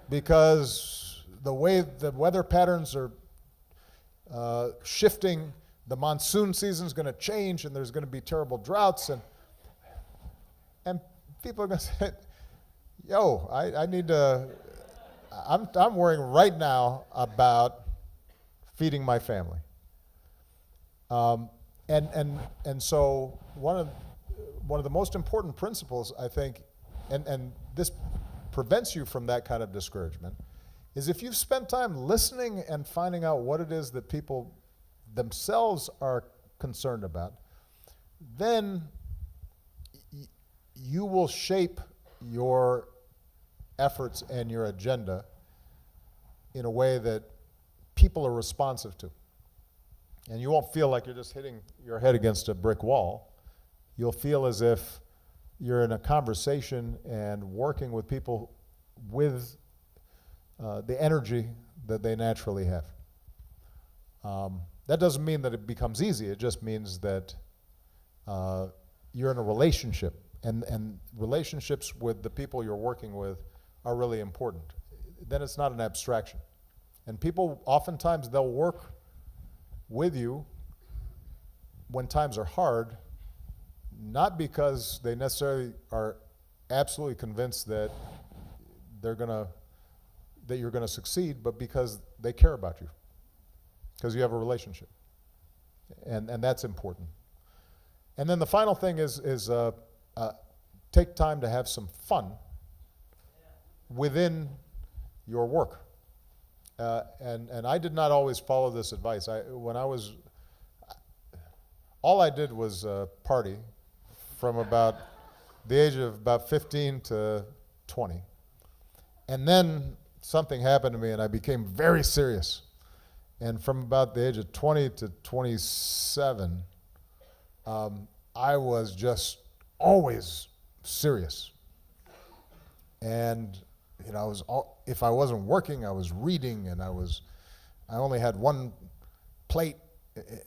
because the way the weather patterns are shifting, the monsoon season is going to change and there's going to be terrible droughts, and people are going to say, yo, I need to, I'm worrying right now about feeding my family. And so one of the most important principles, I think, and this prevents you from that kind of discouragement, is if you've spent time listening and finding out what it is that people themselves are concerned about, then you will shape your efforts and your agenda in a way that people are responsive to. And you won't feel like you're just hitting your head against a brick wall. You'll feel as if you're in a conversation and working with people with the energy that they naturally have. That doesn't mean that it becomes easy. It just means that you're in a relationship, and relationships with the people you're working with are really important. Then it's not an abstraction. And people, oftentimes, they'll work with you when times are hard, not because they necessarily are absolutely convinced that you're going to succeed, but because they care about you, because you have a relationship, and that's important. And then the final thing is take time to have some fun within your work. And I did not always follow this advice. All I did was party from about the age of about 15 to 20. And then something happened to me and I became very serious. And from about the age of 20 to 27, I was just always serious. And if I wasn't working, I was reading, and I only had one plate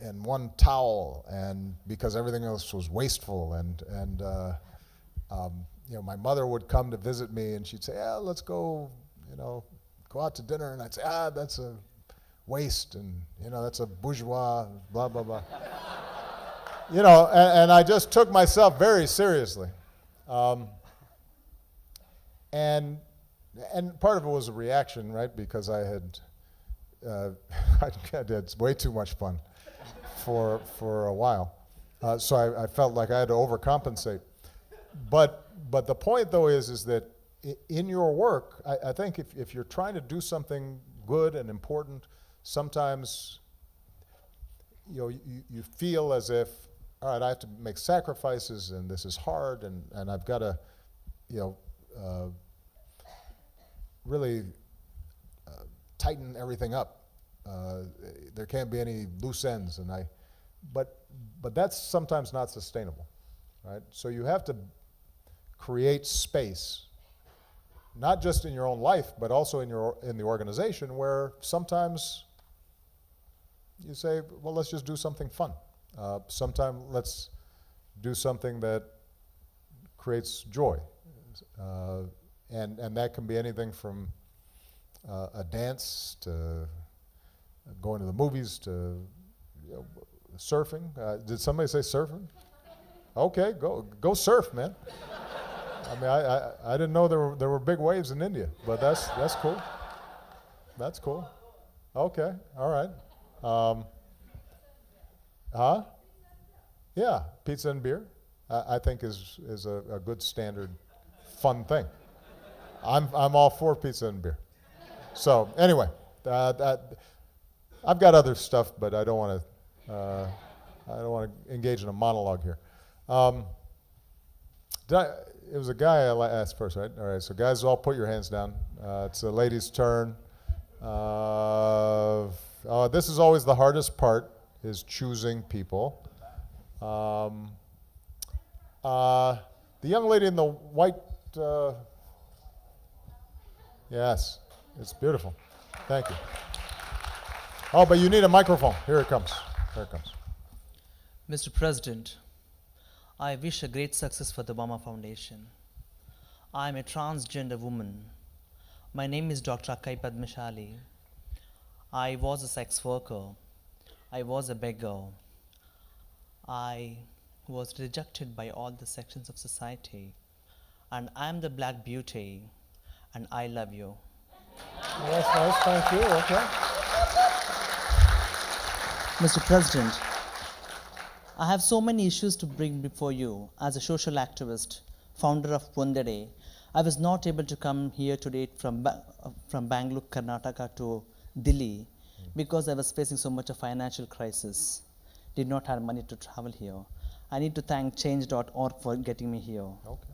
and one towel, and because everything else was wasteful. And my mother would come to visit me, and she'd say, let's go, go out to dinner, and I'd say, that's a waste, and that's a bourgeois, blah blah blah. And I just took myself very seriously. And part of it was a reaction, right? Because I had way too much fun for a while. So I felt like I had to overcompensate. But the point, though, is that in your work, I think if you're trying to do something good and important, sometimes you feel as if, all right, I have to make sacrifices, and this is hard, and I've got to, really tighten everything up. There can't be any loose ends, but that's sometimes not sustainable, right? So you have to create space, not just in your own life, but also in the organization, where sometimes you say, well, let's just do something fun. Sometimes let's do something that creates joy, and that can be anything from a dance to going to the movies to surfing. Did somebody say surfing? Okay, go surf, man. I mean, I didn't know there were big waves in India, but that's cool. That's cool. Okay, all right. Yeah, pizza and beer, I think is a good standard, fun thing. I'm all for pizza and beer. So anyway, I've got other stuff, but I don't want to engage in a monologue here. It was a guy I asked first, right? All right, so guys, all put your hands down. It's the ladies' turn. This is always the hardest part, is choosing people. The young lady in the white, yes, it's beautiful. Thank you. Oh, but you need a microphone. Here it comes. Here it comes. Mr. President, I wish a great success for the Obama Foundation. I am a transgender woman. My name is Dr. Akai Padmashali. I was a sex worker. I was a beggar. I was rejected by all the sections of society. And I am the Black Beauty, and I love you. Well, that's nice. Thank you. Okay. Mr. President, I have so many issues to bring before you. As a social activist, founder of Pundare, I was not able to come here today from Bangalore, Karnataka to Delhi because I was facing so much of financial crisis. Did not have money to travel here. I need to thank change.org for getting me here. Okay.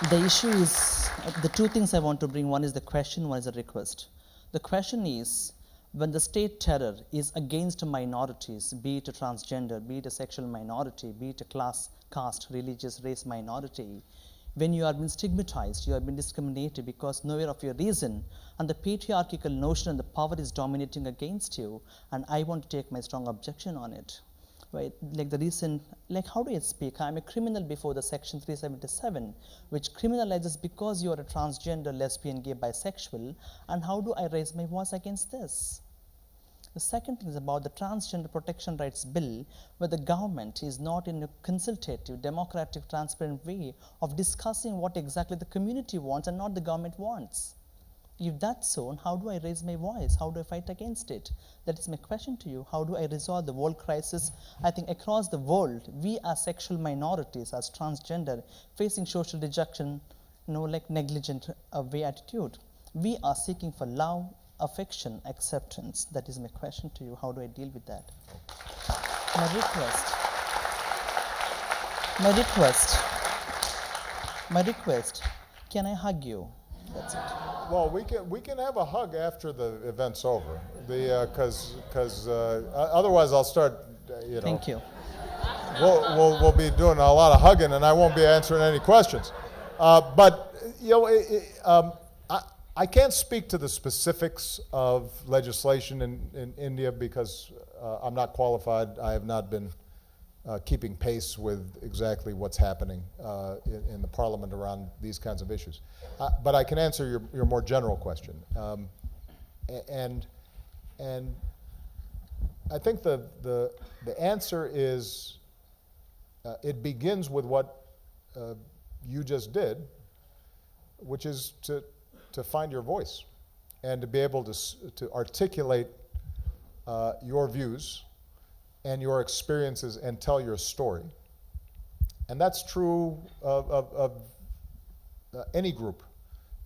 The issue is, the two things I want to bring, one is the question, one is a request. The question is, when the state terror is against minorities, be it a transgender, be it a sexual minority, be it a class, caste, religious, race minority, when you are being stigmatized, you have been discriminated because nowhere of your reason, and the patriarchal notion and the power is dominating against you, and I want to take my strong objection on it. Right? Like the recent, like how do I speak? I'm a criminal before the section 377, which criminalizes because you are a transgender, lesbian, gay, bisexual, and how do I raise my voice against this? The second thing is about the Transgender Protection Rights Bill, where the government is not in a consultative, democratic, transparent way of discussing what exactly the community wants and not the government wants. If that's so, how do I raise my voice? How do I fight against it? That is my question to you. How do I resolve the world crisis? I think across the world, we as sexual minorities, as transgender, facing social rejection, like negligent way attitude. We are seeking for love, affection, acceptance. That is my question to you. How do I deal with that? My request, can I hug you? That's it. Well, we can have a hug after the event's over, because otherwise I'll start. Thank you. We'll be doing a lot of hugging, and I won't be answering any questions. But I can't speak to the specifics of legislation in India because I'm not qualified. I have not been keeping pace with exactly what's happening in the parliament around these kinds of issues. But I can answer your more general question. And I think the answer is, it begins with what you just did, which is to find your voice and to be able to articulate your views and your experiences and tell your story. And that's true of any group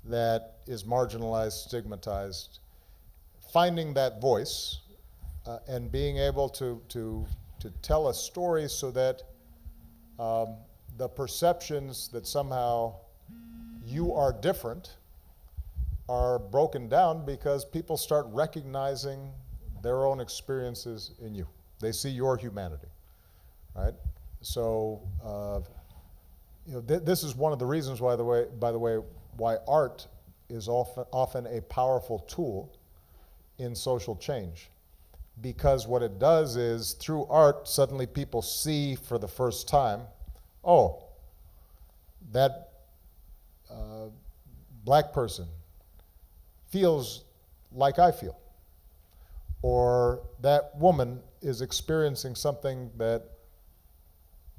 that is marginalized, stigmatized. Finding that voice and being able to tell a story so that the perceptions that somehow you are different are broken down because people start recognizing their own experiences in you. They see your humanity, right? So, this is one of the reasons why, by the way, why art is often a powerful tool in social change. Because what it does is, through art, suddenly people see for the first time, oh, that black person feels like I feel. Or that woman is experiencing something that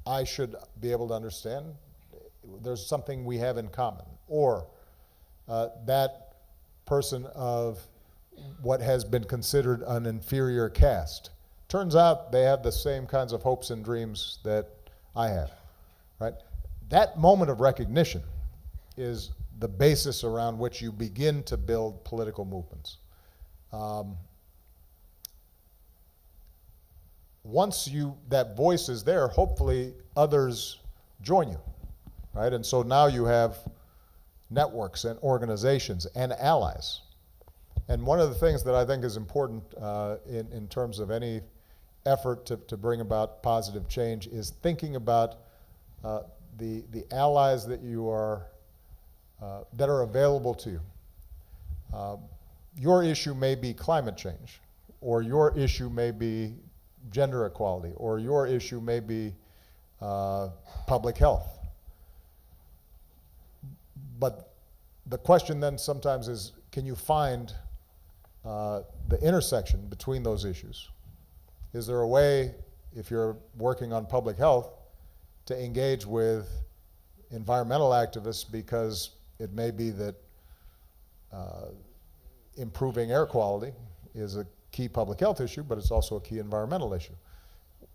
I should be able to understand. There's something we have in common. Or that person of what has been considered an inferior caste. Turns out they have the same kinds of hopes and dreams that I have, right? That moment of recognition is the basis around which you begin to build political movements. Once that voice is there, hopefully others join you, right? And so now you have networks and organizations and allies. And one of the things that I think is important in terms of any effort to bring about positive change is thinking about the allies that you are that are available to you. Your issue may be climate change, or your issue may be gender equality, or your issue may be public health. But the question then sometimes is, can you find the intersection between those issues? Is there a way, if you're working on public health, to engage with environmental activists because it may be that improving air quality is a key public health issue, but it's also a key environmental issue.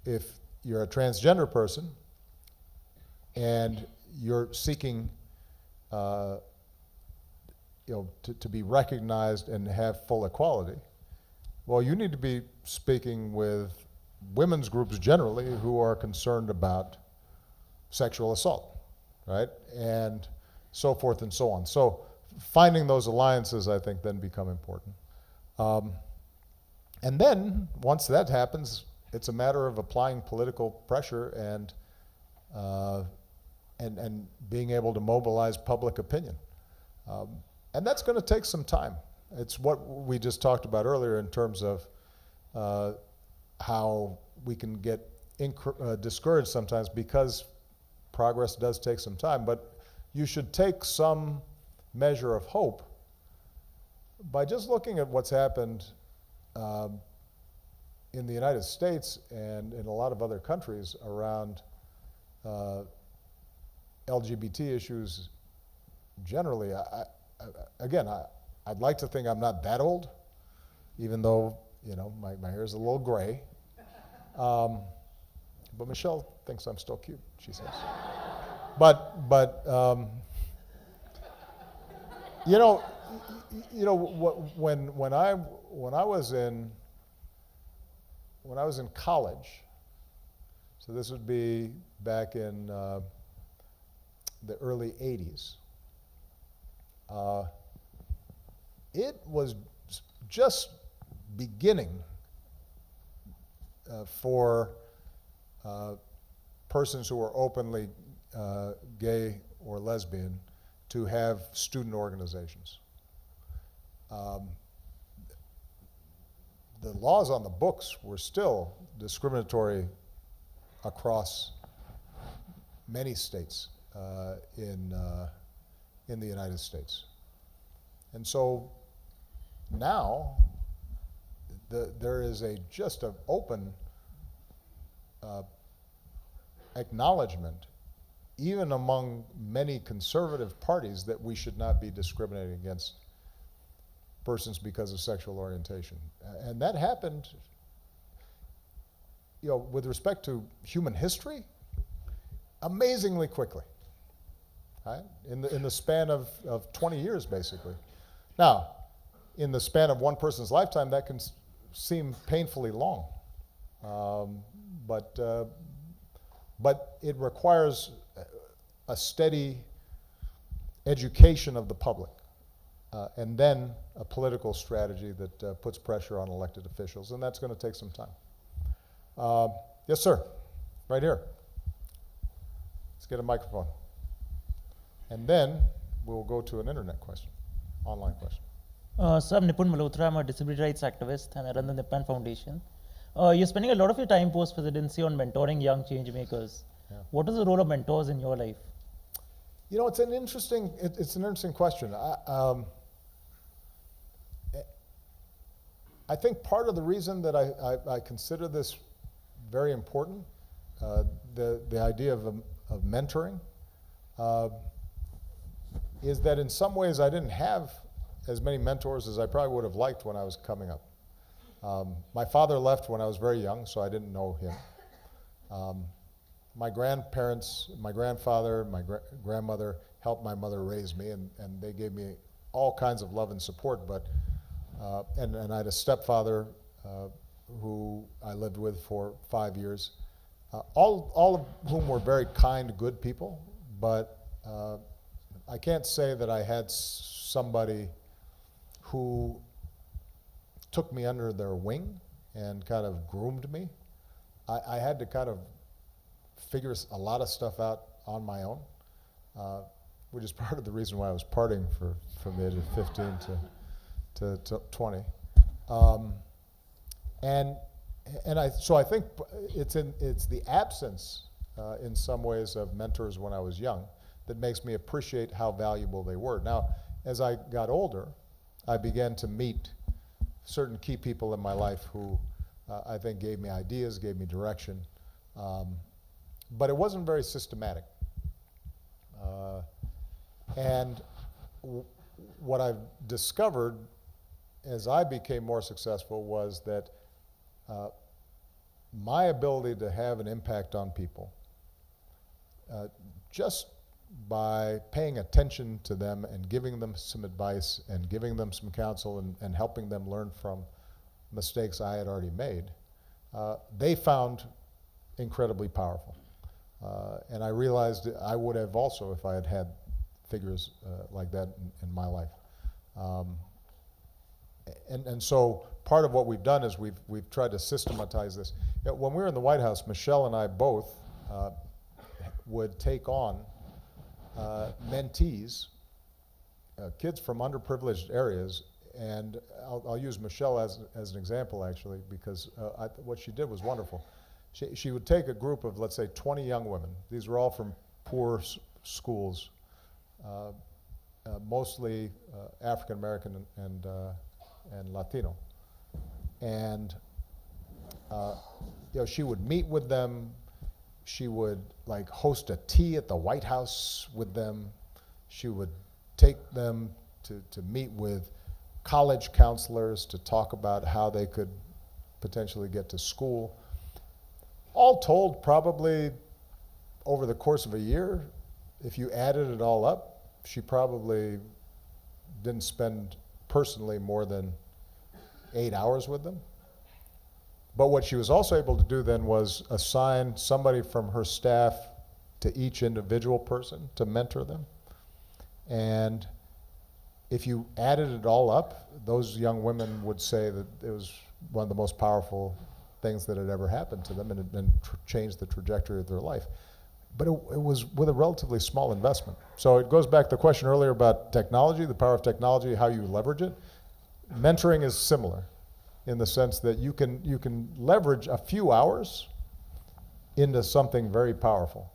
If you're a transgender person and you're seeking to be recognized and have full equality, well, you need to be speaking with women's groups generally who are concerned about sexual assault, right? And so forth and so on. So finding those alliances, I think, then become important. And then, once that happens, it's a matter of applying political pressure and being able to mobilize public opinion. And that's going to take some time. It's what we just talked about earlier in terms of how we can get discouraged sometimes because progress does take some time. But you should take some measure of hope by just looking at what's happened in the United States and in a lot of other countries around LGBT issues generally. I'd like to think I'm not that old, even though, my hair is a little gray. But Michelle thinks I'm still cute, she says. But when I was in college, so this would be back in the early 80s, it was just beginning for persons who were openly gay or lesbian to have student organizations. The laws on the books were still discriminatory across many states in the United States. And so now there is just an open acknowledgement, even among many conservative parties, that we should not be discriminating against persons because of sexual orientation. And that happened, with respect to human history, amazingly quickly, right? In the span of 20 years, basically. Now, in the span of one person's lifetime, that can seem painfully long. But it requires a steady education of the public and then a political strategy that puts pressure on elected officials, and that's going to take some time. Yes, sir, right here. Let's get a microphone. And then we'll go to an internet question, online question. So I'm Nipun Malhotra. I'm a disability rights activist and I run the Nipan Foundation. You're spending a lot of your time post-presidency on mentoring young change makers. Yeah. What is the role of mentors in your life? You know, it's an interesting question. I think part of the reason that I consider this very important, the idea of mentoring, is that in some ways I didn't have as many mentors as I probably would have liked when I was coming up. My father left when I was very young, so I didn't know him. My grandparents, my grandfather, my grandmother helped my mother raise me, and they gave me all kinds of love and support, but and I had a stepfather who I lived with for 5 years, all of whom were very kind, good people, but I can't say that I had somebody who took me under their wing and kind of groomed me. I had to kind of figure a lot of stuff out on my own, which is part of the reason why I was partying from the age of 15 to 20. So I think it's the absence in some ways of mentors when I was young that makes me appreciate how valuable they were. Now, as I got older, I began to meet certain key people in my life who I think gave me ideas, gave me direction, but it wasn't very systematic. And what I've discovered as I became more successful was that my ability to have an impact on people, just by paying attention to them and giving them some advice and giving them some counsel and helping them learn from mistakes I had already made, they found incredibly powerful. And I realized I would have also if I had had figures like that in my life. And so part of what we've done is we've tried to systematize this. When we were in the White House, Michelle and I both would take on mentees, kids from underprivileged areas, and I'll use Michelle as an example actually, because what she did was wonderful. She would take a group of, let's say, 20 young women. These were all from poor schools, mostly African American and Latino, and she would meet with them. She would like host a tea at the White House with them. She would take them to meet with college counselors to talk about how they could potentially get to school. All told, probably over the course of a year, if you added it all up, she probably didn't spend personally more than 8 hours with them. But what she was also able to do then was assign somebody from her staff to each individual person to mentor them. And if you added it all up, those young women would say that it was one of the most powerful things that had ever happened to them and changed the trajectory of their life. But it was with a relatively small investment. So it goes back to the question earlier about technology, the power of technology, how you leverage it. Mentoring is similar in the sense that you can leverage a few hours into something very powerful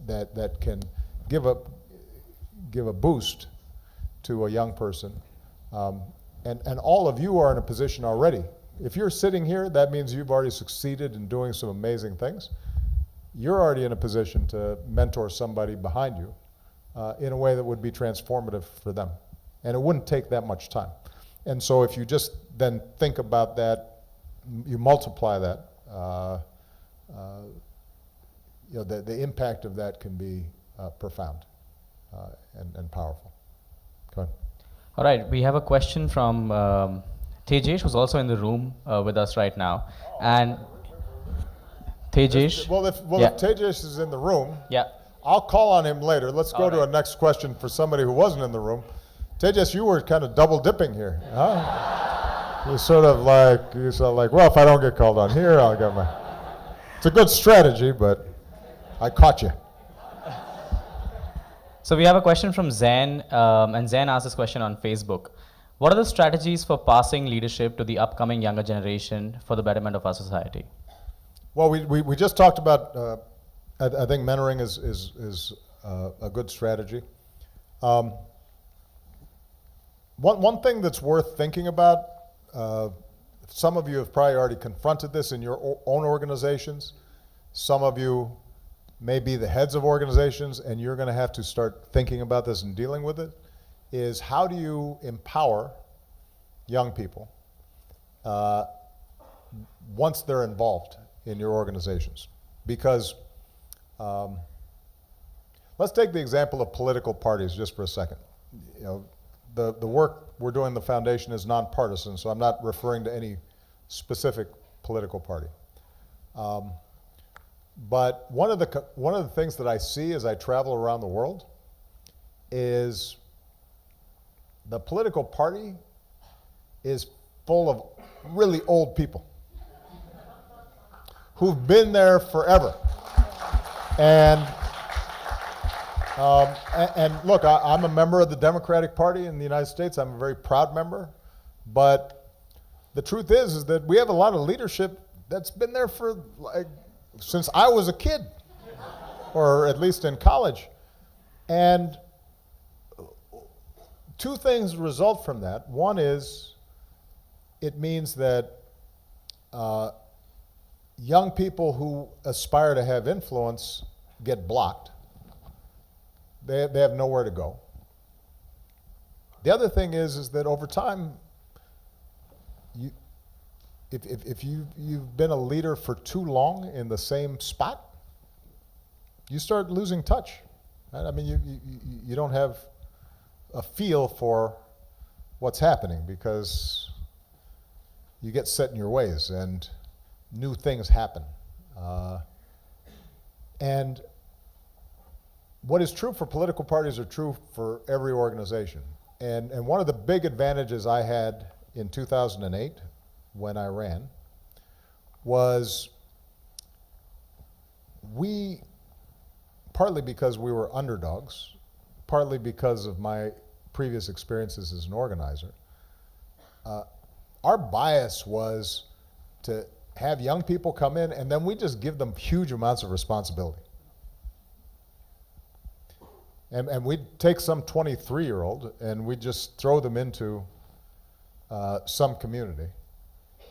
that can give a boost to a young person. And all of you are in a position already. If you're sitting here, that means you've already succeeded in doing some amazing things. You're already in a position to mentor somebody behind you in a way that would be transformative for them. And it wouldn't take that much time. And so if you just then think about that, you multiply that, the impact of that can be profound and powerful. Go ahead. All right, we have a question from Tejesh, who's also in the room with us right now. And Tejesh. Well, if Tejesh is in the room, yeah, I'll call on him later. Let's go to a next question for somebody who wasn't in the room. Tejas, you were kind of double dipping here, huh? You're sort of like, well, if I don't get called on here, I'll get my. It's a good strategy, but I caught you. So we have a question from Zen, and Zen asked this question on Facebook. What are the strategies for passing leadership to the upcoming younger generation for the betterment of our society? Well, we just talked about, I think mentoring is a good strategy. One thing that's worth thinking about, some of you have probably already confronted this in your own organizations. Some of you may be the heads of organizations, and you're going to have to start thinking about this and dealing with it, is how do you empower young people once they're involved in your organizations? Because let's take the example of political parties just for a second. You know, the work we're doing in the foundation is nonpartisan, so I'm not referring to any specific political party. But one of the things that I see as I travel around the world is the political party is full of really old people who've been there forever. And look, I'm a member of the Democratic Party in the United States. I'm a very proud member. But the truth is that we have a lot of leadership that's been there for since I was a kid, or at least in college. And two things result from that. One is it means that young people who aspire to have influence get blocked. They have nowhere to go. The other thing is that over time, if you've been a leader for too long in the same spot, you start losing touch. Right? I mean, you don't have a feel for what's happening because you get set in your ways and new things happen. And what is true for political parties are true for every organization. And one of the big advantages I had in 2008 when I ran was partly because we were underdogs, partly because of my previous experiences as an organizer, our bias was to have young people come in and then we just give them huge amounts of responsibility. And we'd take some 23-year-old and we'd just throw them into some community.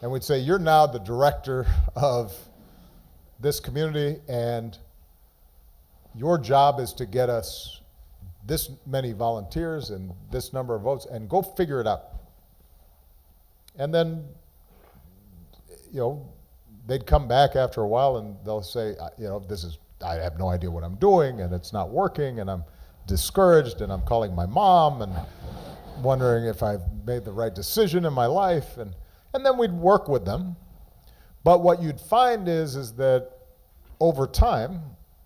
And we'd say, you're now the director of this community and your job is to get us this many volunteers and this number of votes and go figure it out. And then, you know, they'd come back after a while and they'll say, you know, I have no idea what I'm doing and it's not working and I'm discouraged and I'm calling my mom and wondering if I've made the right decision in my life. And then we'd work with them. But what you'd find is that over time,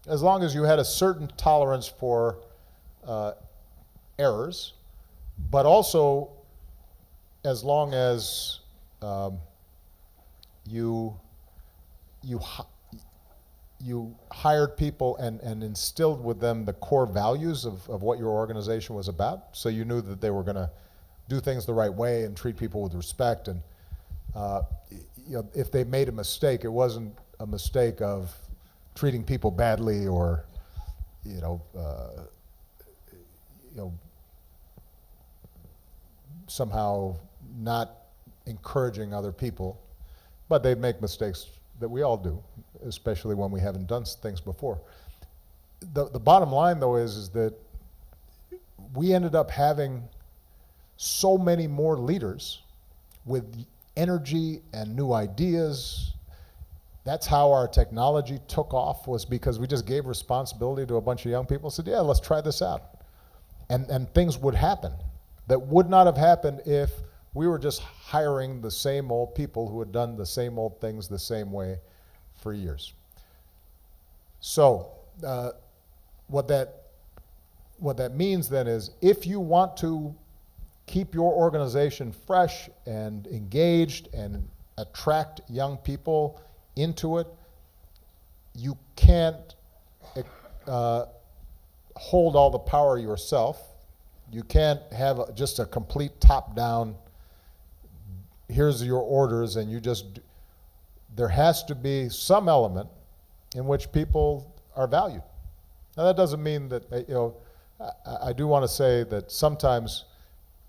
as long as you had a certain tolerance for errors, but also as long as you hired people and instilled with them the core values of what your organization was about, so you knew that they were going to do things the right way and treat people with respect. And you know, if they made a mistake, it wasn't a mistake of treating people badly or somehow not encouraging other people, but they'd make mistakes that we all do, especially when we haven't done things before. The bottom line, though, is that we ended up having so many more leaders with energy and new ideas. That's how our technology took off, was because we just gave responsibility to a bunch of young people and said, yeah, let's try this out. And things would happen that would not have happened if we were just hiring the same old people who had done the same old things the same way for years. So what that means then is, if you want to keep your organization fresh and engaged and attract young people into it, you can't hold all the power yourself. You can't have just a complete top-down, here's your orders, and you just, there has to be some element in which people are valued. Now that doesn't mean that, I do want to say that sometimes,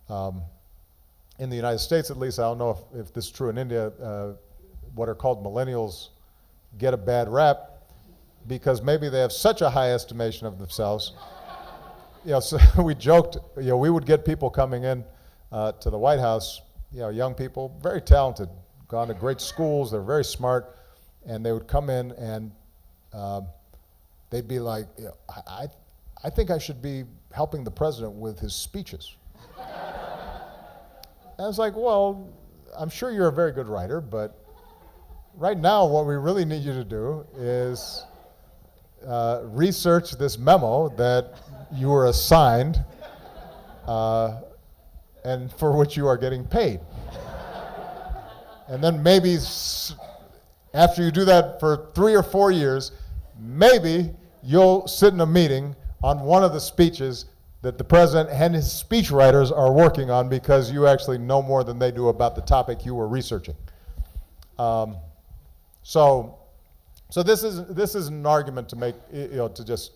in the United States at least, I don't know if this is true in India, what are called millennials get a bad rap because maybe they have such a high estimation of themselves. So we joked, we would get people coming in to the White House, young people, very talented, gone to great schools, they're very smart, and they would come in and they'd be like, I think I should be helping the president with his speeches. And I was like, well, I'm sure you're a very good writer, but right now what we really need you to do is research this memo that you were assigned and for which you are getting paid. And then maybe after you do that for 3 or 4 years, maybe you'll sit in a meeting on one of the speeches that the president and his speechwriters are working on because you actually know more than they do about the topic you were researching. So this is an argument to make, to just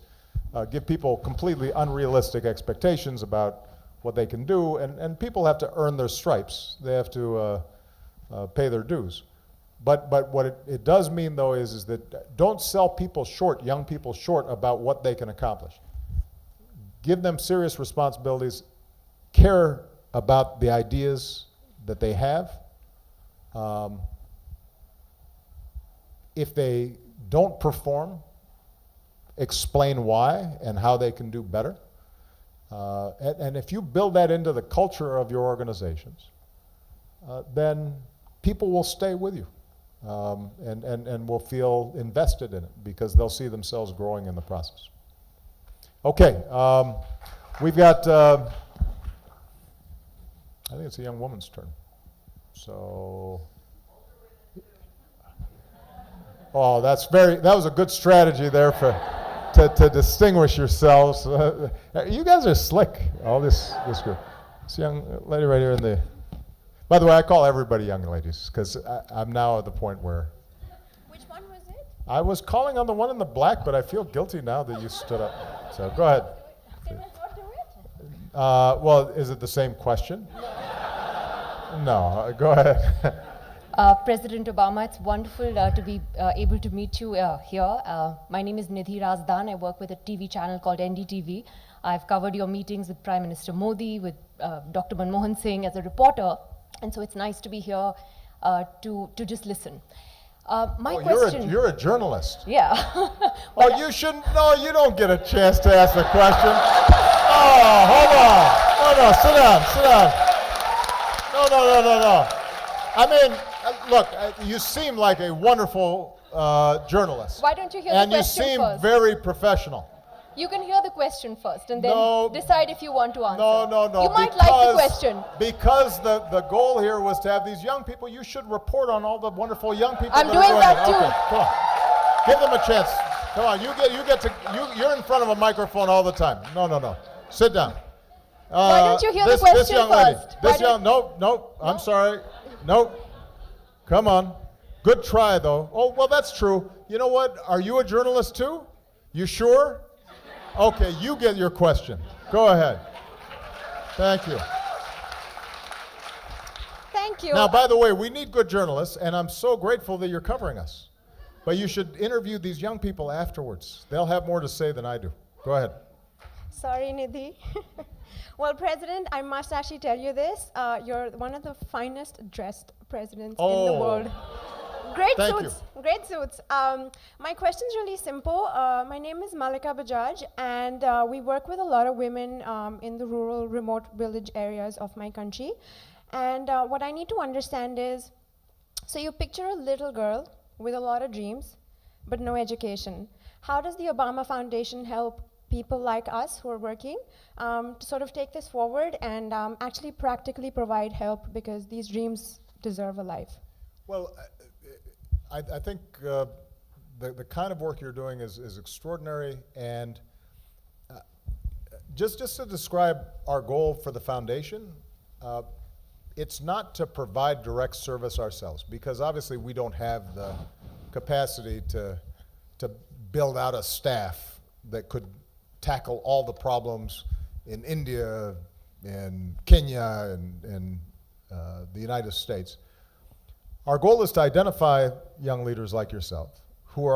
give people completely unrealistic expectations about what they can do, and people have to earn their stripes. They have to pay their dues. But what it does mean, though, is that don't sell people short, young people short, about what they can accomplish. Give them serious responsibilities, care about the ideas that they have. If they don't perform, explain why and how they can do better. And if you build that into the culture of your organizations, then people will stay with you and will feel invested in it because they'll see themselves growing in the process. Okay, we've got, I think it's a young woman's turn. So, oh, that was a good strategy there to distinguish yourselves. You guys are slick, all this group. This young lady right here in the, by the way, I call everybody young ladies because I'm now at the point where. Which one was it? I was calling on the one in the black, but I feel guilty now that you stood up. So go ahead. Can I not do it? Well, is it the same question? No, go ahead. President Obama, it's wonderful to be able to meet you here. My name is Nidhi Razdan. I work with a TV channel called NDTV. I've covered your meetings with Prime Minister Modi, with Dr. Manmohan Singh as a reporter, and so it's nice to be here to just listen. My question. You're a journalist. Yeah. Oh, you shouldn't. No, you don't get a chance to ask a question. Oh, hold on. No, sit down. No. I mean, look, you seem like a wonderful journalist. Why don't you hear the question first? And you seem very professional. You can hear the question first and then decide if you want to answer. No. You might like the question. Because the goal here was to have these young people, you should report on all the wonderful young people. I'm doing that too. Okay, come on. Give them a chance. Come on, you're in front of a microphone all the time. No. Sit down. Why don't you hear the question this young lady. first? No, I'm sorry. No. Come on. Good try, though. Oh, well, that's true. You know what? Are you a journalist, too? You sure? Okay, you get your question. Go ahead. Thank you. Thank you. Now, by the way, we need good journalists, and I'm so grateful that you're covering us. But you should interview these young people afterwards. They'll have more to say than I do. Go ahead. Sorry, Nidhi. Well, President, I must actually tell you this. You're one of the finest dressed presidents in the world. Great suits. My question is really simple. My name is Malika Bajaj, and we work with a lot of women in the rural, remote village areas of my country. And what I need to understand is, so you picture a little girl with a lot of dreams, but no education. How does the Obama Foundation help people like us who are working to sort of take this forward and actually practically provide help, because these dreams deserve a life. Well, I think the kind of work you're doing is extraordinary, and just to describe our goal for the foundation, it's not to provide direct service ourselves, because obviously we don't have the capacity to build out a staff that could tackle all the problems in India, in Kenya, and the United States. Our goal is to identify young leaders like yourself who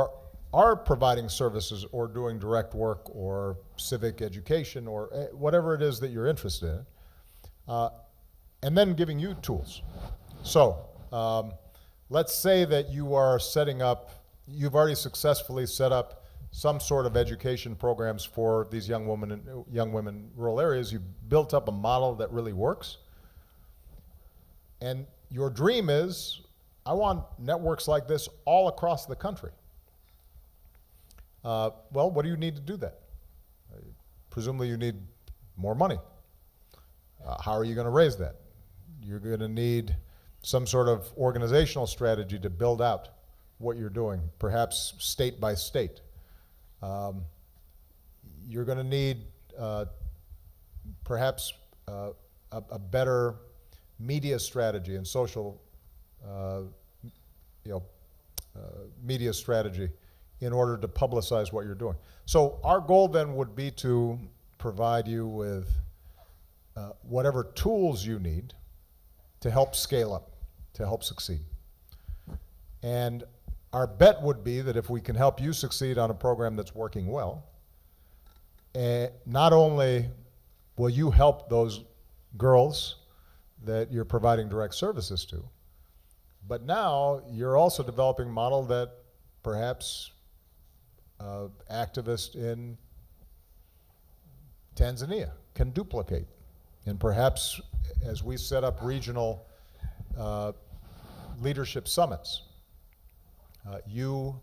are providing services or doing direct work or civic education or whatever it is that you're interested in, and then giving you tools. So let's say that you are setting up, you've already successfully set up some sort of education programs for these young women in rural areas. You've built up a model that really works. And your dream is, I want networks like this all across the country. Well, what do you need to do that? Presumably you need more money. How are you going to raise that? You're going to need some sort of organizational strategy to build out what you're doing, perhaps state by state. You're going to need perhaps a better media strategy and social media strategy in order to publicize what you're doing. So our goal then would be to provide you with whatever tools you need to help scale up, to help succeed. And our bet would be that if we can help you succeed on a program that's working well, not only will you help those girls that you're providing direct services to, but now you're also developing a model that perhaps activists in Tanzania can duplicate. And perhaps as we set up regional leadership summits, you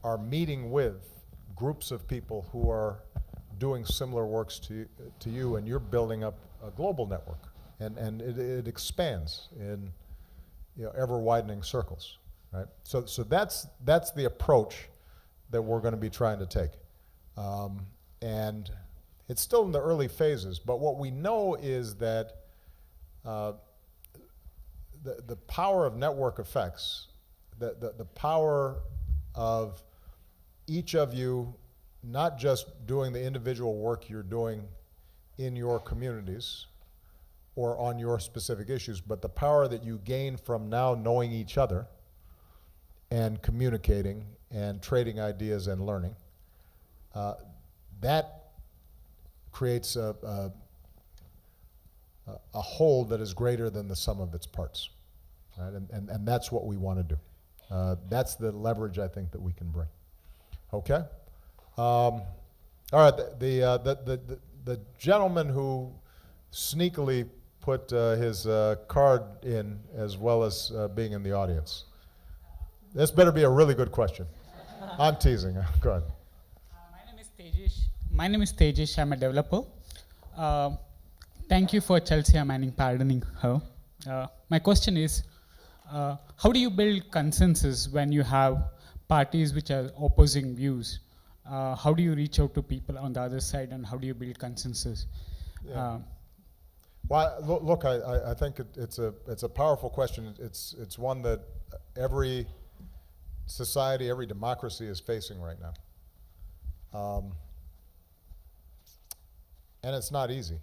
are meeting with groups of people who are doing similar works to you, and you're building up a global network. And it expands in ever widening circles, right? So that's the approach that we're going to be trying to take. And it's still in the early phases, but what we know is that the power of network effects, the power of each of you not just doing the individual work you're doing in your communities or on your specific issues, but the power that you gain from now knowing each other and communicating and trading ideas and learning, that creates a whole that is greater than the sum of its parts, right? And that's what we want to do. That's the leverage I think that we can bring. Okay? All right, the gentleman who sneakily put his card in as well as being in the audience. This better be a really good question. I'm teasing. Go ahead. My name is Tejish. I'm a developer. Thank you for Chelsea Manning pardoning her. My question is, how do you build consensus when you have parties which are opposing views? How do you reach out to people on the other side, and how do you build consensus? Yeah. Well, look, I think it's a powerful question. It's one that every society, every democracy is facing right now. And it's not easy.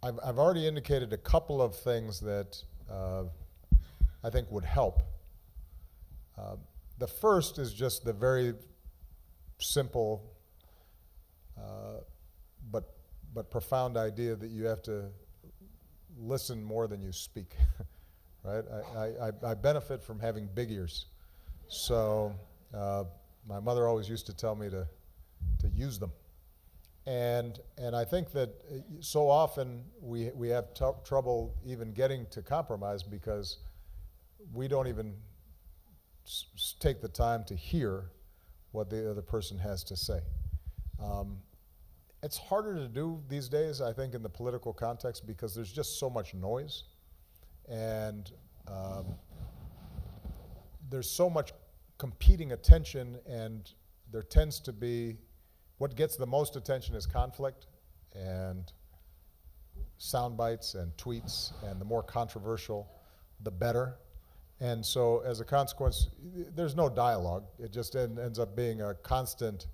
I've already indicated a couple of things that I think would help. The first is just the very simple but profound idea that you have to listen more than you speak, right? I benefit from having big ears. So my mother always used to tell me to use them. And I think that so often we have trouble even getting to compromise because we don't even take the time to hear what the other person has to say. It's harder to do these days, I think, in the political context because there's just so much noise, and there's so much competing attention, and there tends to be, what gets the most attention is conflict and sound bites and tweets, and the more controversial, the better. And so as a consequence, there's no dialogue. It just ends up being a constant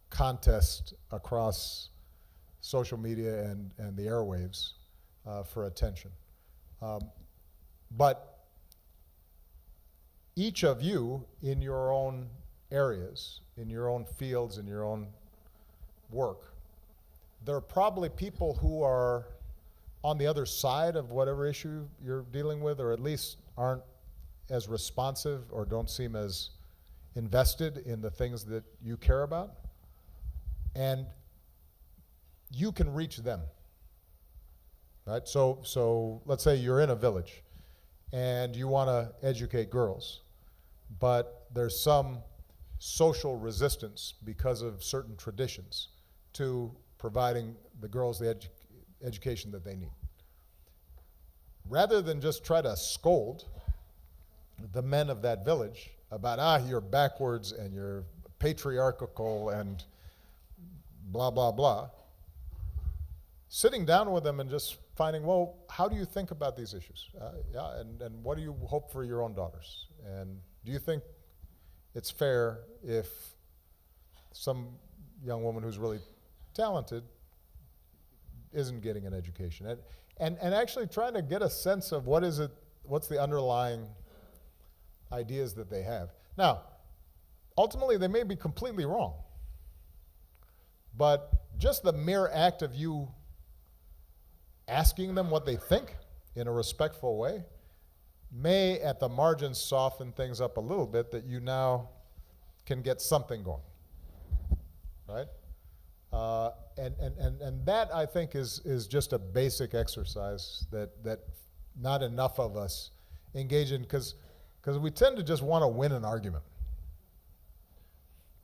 contest across social media and the airwaves for attention. But each of you in your own areas, in your own fields, in your own work, there are probably people who are on the other side of whatever issue you're dealing with, or at least aren't as responsive or don't seem as invested in the things that you care about. And you can reach them, right? So let's say you're in a village and you want to educate girls, but there's some social resistance because of certain traditions to providing the girls the education that they need. Rather than just try to scold the men of that village about, you're backwards and you're patriarchal and blah, blah, blah, sitting down with them and just finding, well, how do you think about these issues? And what do you hope for your own daughters? And do you think it's fair if some young woman who's really talented isn't getting an education? And actually trying to get a sense of what's the underlying ideas that they have. Now, ultimately they may be completely wrong, but just the mere act of you asking them what they think in a respectful way may at the margins soften things up a little bit, that you now can get something going, right? And that, I think, is just a basic exercise that not enough of us engage in, because we tend to just want to win an argument,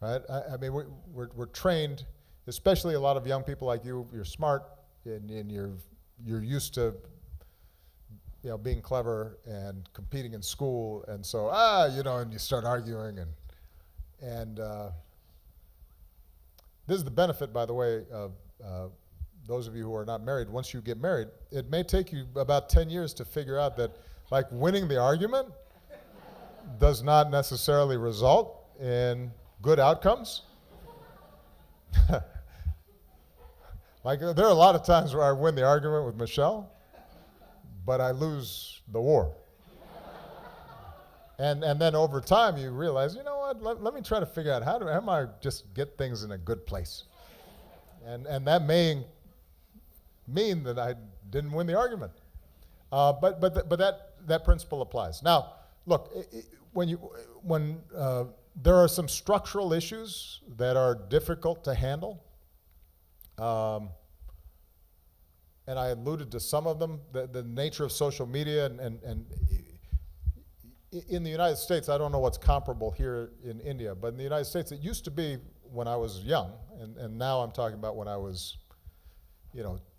right? I mean, we're trained, especially a lot of young people like you. You're smart and you're used to being clever and competing in school, and so and you start arguing and this is the benefit, by the way, of those of you who are not married. Once you get married, it may take you about 10 years to figure out that, like, winning the argument does not necessarily result in good outcomes. Like, there are a lot of times where I win the argument with Michelle, but I lose the war. And then over time you realize, you know what, let me try to figure out how am I just get things in a good place. And that may mean that I didn't win the argument. But that principle applies. Now, look, when there are some structural issues that are difficult to handle, and I alluded to some of them, the nature of social media, and in the United States, I don't know what's comparable here in India, but in the United States, it used to be when I was young, and now I'm talking about when I was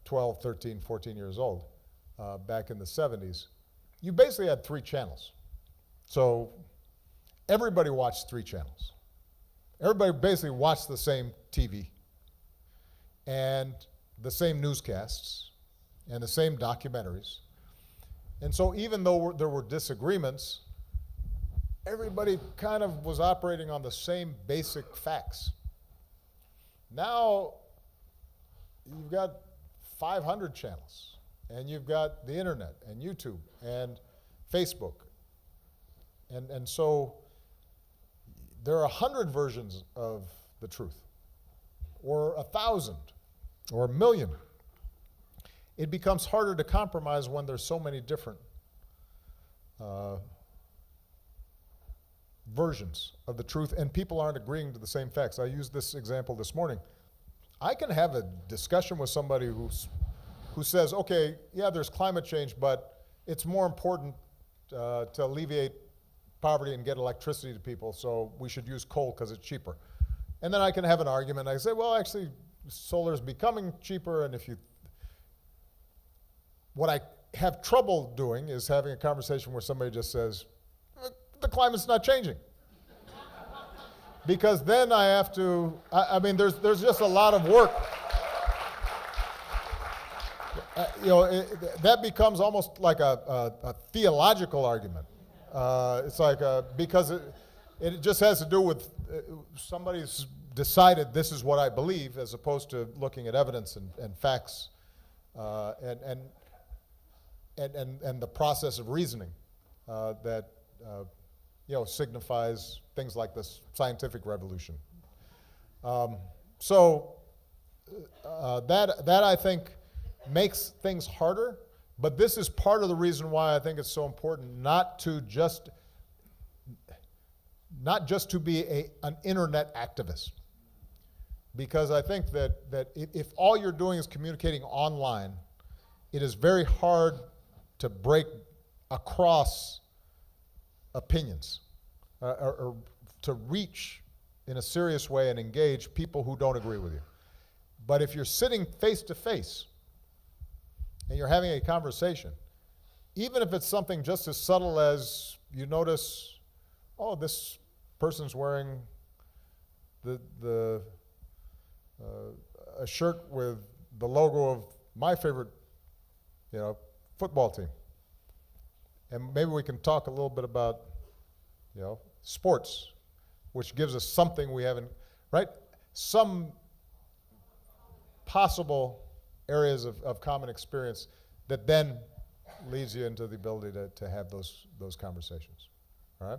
12, 13, 14 years old, back in the 70s, you basically had 3 channels. So everybody watched 3 channels. Everybody basically watched the same TV and the same newscasts and the same documentaries. And so even though there were disagreements, everybody kind of was operating on the same basic facts. Now you've got 500 channels, and you've got the internet and YouTube and Facebook. And so there are 100 versions of the truth, or 1,000, or 1,000,000. It becomes harder to compromise when there's so many different versions of the truth, and people aren't agreeing to the same facts. I used this example this morning. I can have a discussion with somebody who says, okay, yeah, there's climate change, but it's more important to alleviate poverty and get electricity to people, so we should use coal because it's cheaper. And then I can have an argument. I say, well, actually, solar is becoming cheaper, and what I have trouble doing is having a conversation where somebody just says, the climate's not changing. Because then I have to, I mean, there's just a lot of work. That becomes almost like a theological argument. It's like, because it just has to do with somebody's decided this is what I believe, as opposed to looking at evidence and facts and the process of reasoning that signifies things like this scientific revolution. So that I think makes things harder, but this is part of the reason why I think it's so important not just to be an internet activist. Because I think that if all you're doing is communicating online, it is very hard to break across opinions or to reach in a serious way and engage people who don't agree with you. But if you're sitting face to face and you're having a conversation, even if it's something just as subtle as you notice, oh, this person's wearing a shirt with the logo of my favorite, football team. And maybe we can talk a little bit about, sports, which gives us something we haven't, right? Some possible areas of common experience that then leads you into the ability to have those conversations, all right?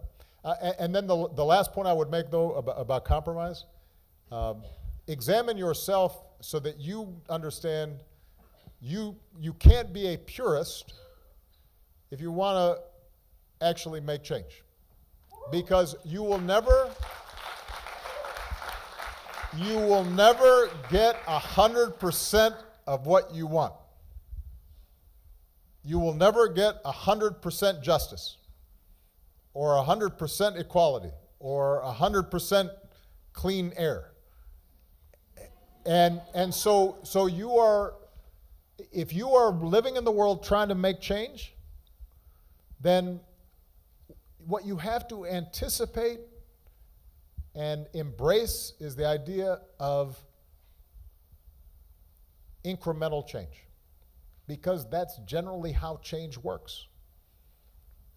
And then the last point I would make, though, about compromise, examine yourself so that you understand you can't be a purist if you want to actually make change. Because you will never get 100% of what you want. You will never get 100% justice, or 100% equality, or 100% clean air. And so you are, if you are living in the world trying to make change, then what you have to anticipate and embrace is the idea of incremental change, because that's generally how change works.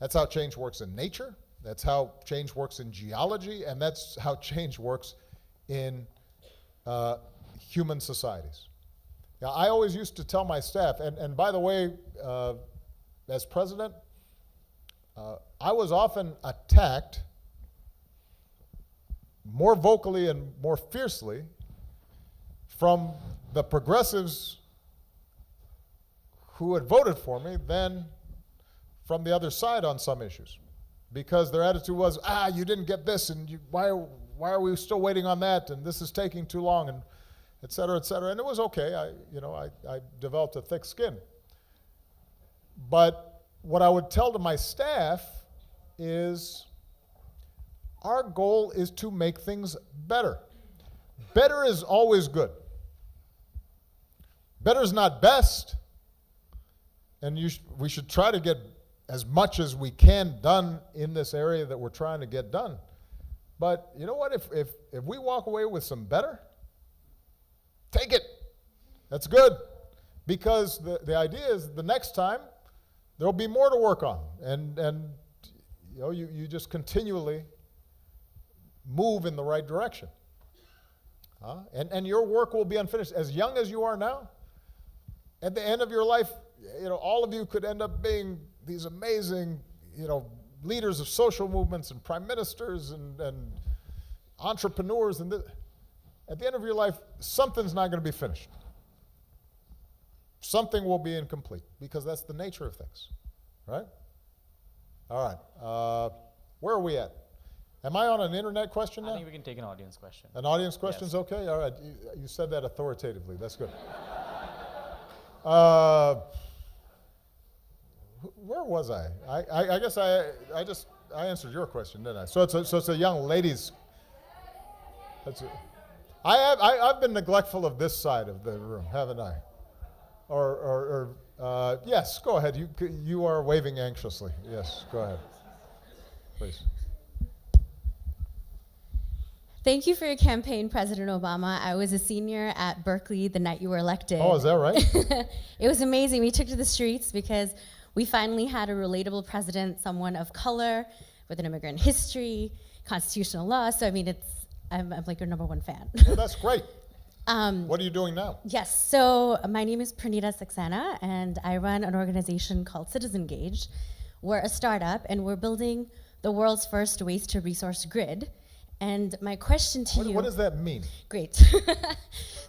That's how change works in nature, that's how change works in geology, and that's how change works in human societies. Now, I always used to tell my staff, and by the way, as president, I was often attacked more vocally and more fiercely from the progressives who had voted for me than from the other side on some issues, because their attitude was, you didn't get this, and why are we still waiting on that, and this is taking too long, and et cetera, and it was okay. I developed a thick skin. But what I would tell to my staff is our goal is to make things better. Better is always good. Better is not best, and we should try to get as much as we can done in this area that we're trying to get done. But you know what? If we walk away with some better, take it. That's good. Because the idea is the next time there'll be more to work on. And you just continually move in the right direction. And your work will be unfinished. As young as you are now, at the end of your life, all of you could end up being these amazing, leaders of social movements and prime ministers and entrepreneurs. And at the end of your life, something's not going to be finished. Something will be incomplete, because that's the nature of things, right? All right. Where are we at? Am I on an internet question now? I think we can take an audience question. An audience question's Yes. okay? All right. You said that authoritatively. That's good. Where was I? I guess I answered your question, didn't I? So it's a young ladies. I've been neglectful of this side of the room, haven't I? Yes, go ahead. You are waving anxiously. Yes, go ahead, please. Thank you for your campaign, President Obama. I was a senior at Berkeley the night you were elected. Oh, is that right? It was amazing. We took to the streets because we finally had a relatable president, someone of color, with an immigrant history, constitutional law. So, I mean, I'm like your #1 fan. Well, that's great. What are you doing now? Yes, so my name is Pranita Saxena, and I run an organization called Citizengage. We're a startup, and we're building the world's first waste-to-resource grid. And my question to you... What does that mean? Great.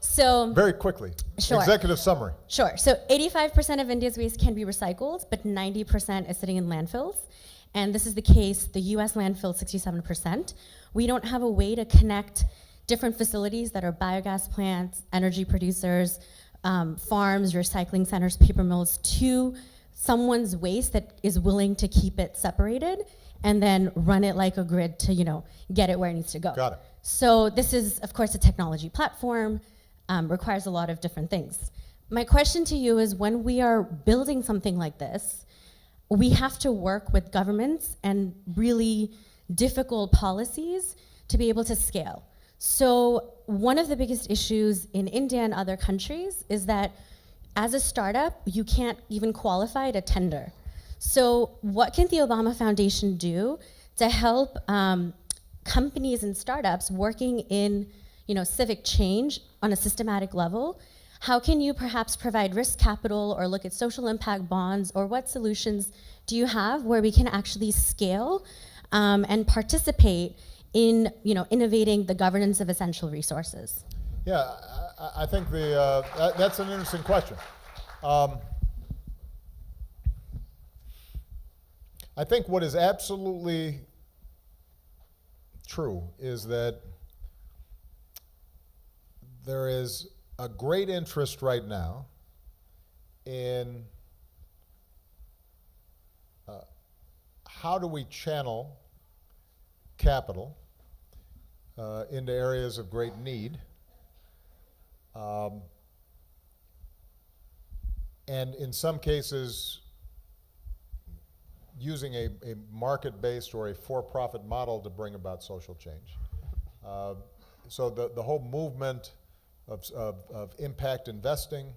So... Very quickly. Sure. Executive summary. Sure. So 85% of India's waste can be recycled, but 90% is sitting in landfills. And this is the case, the US landfill, 67%. We don't have a way to connect different facilities that are biogas plants, energy producers, farms, recycling centers, paper mills, to someone's waste that is willing to keep it separated and then run it like a grid to, get it where it needs to go. Got it. So this is, of course, a technology platform, requires a lot of different things. My question to you is, when we are building something like this, we have to work with governments and really difficult policies to be able to scale. So one of the biggest issues in India and other countries is that as a startup, you can't even qualify to tender. So what can the Obama Foundation do to help companies and startups working in civic change on a systematic level? How can you perhaps provide risk capital or look at social impact bonds, or what solutions do you have where we can actually scale and participate in innovating the governance of essential resources? Yeah, I think that's an interesting question. I think what is absolutely true is that there is a great interest right now in how do we channel capital into areas of great need, and in some cases using a market-based or a for-profit model to bring about social change. So the whole movement of impact investing,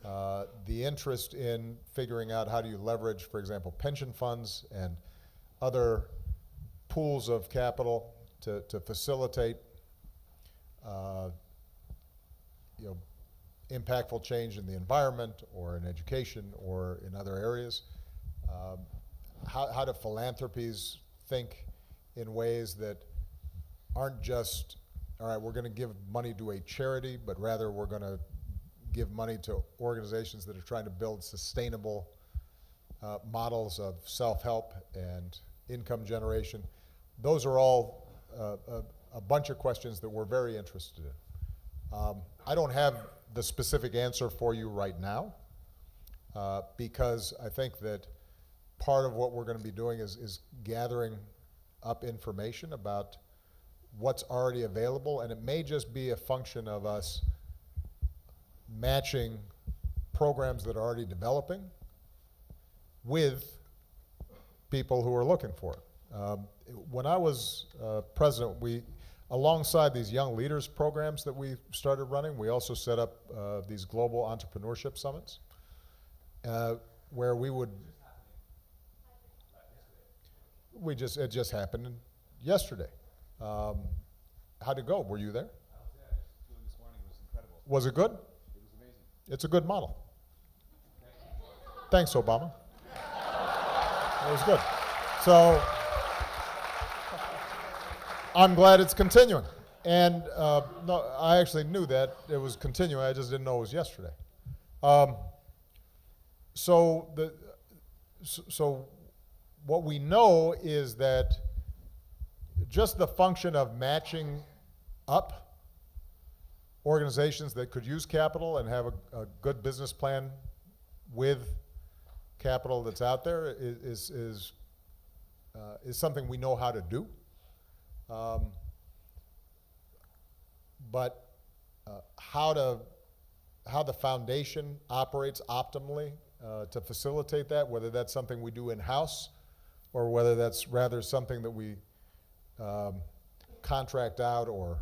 the interest in figuring out how do you leverage, for example, pension funds and other pools of capital to facilitate impactful change in the environment or in education or in other areas. How do philanthropies think in ways that aren't just, all right, we're going to give money to a charity, but rather we're going to give money to organizations that are trying to build sustainable models of self-help and income generation. Those are all a bunch of questions that we're very interested in. I don't have the specific answer for you right now because I think that part of what we're going to be doing is gathering up information about what's already available, and it may just be a function of us matching programs that are already developing with people who are looking for it. When I was president, alongside these young leaders programs that we started running, we also set up these global entrepreneurship summits where we would, it just happened yesterday. How'd it go? Were you there? I was there. Doing this morning. It was incredible. Was it good? It was amazing. It's a good model. Thanks, Obama. It was good. So I'm glad it's continuing. And no, I actually knew that it was continuing. I just didn't know it was yesterday. So what we know is that just the function of matching up organizations that could use capital and have a good business plan with capital that's out there is something we know how to do. but how the foundation operates optimally to facilitate that, whether that's something we do in-house or whether that's rather something that we contract out or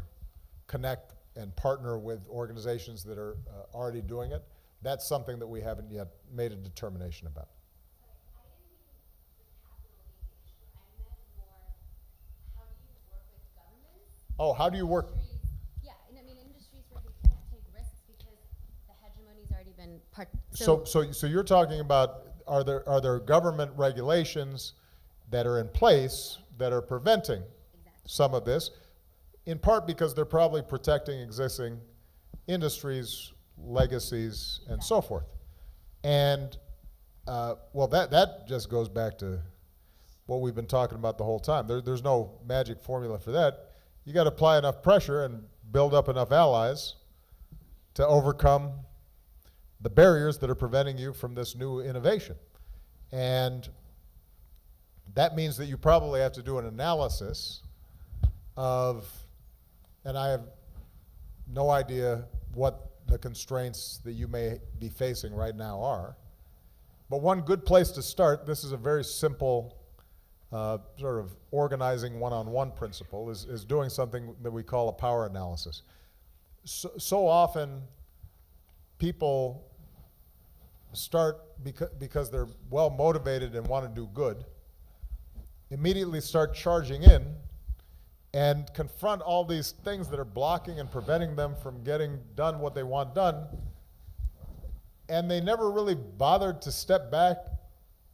connect and partner with organizations that are already doing it, that's something that we haven't yet made a determination about. Oh, how do you work? Yeah, and I mean industries where they can't take risks because the hegemony's already been part. So you're talking about, are there government regulations that are in place that are preventing some of this, in part because they're probably protecting existing industries, legacies, and so forth. And well, that just goes back to what we've been talking about the whole time. There's no magic formula for that. You got to apply enough pressure and build up enough allies to overcome the barriers that are preventing you from this new innovation. And that means that you probably have to do an analysis of, and I have no idea what the constraints that you may be facing right now are, but one good place to start, this is a very simple sort of organizing one-on-one principle, is doing something that we call a power analysis. So often people start, because they're well motivated and want to do good, immediately start charging in and confront all these things that are blocking and preventing them from getting done what they want done, and they never really bothered to step back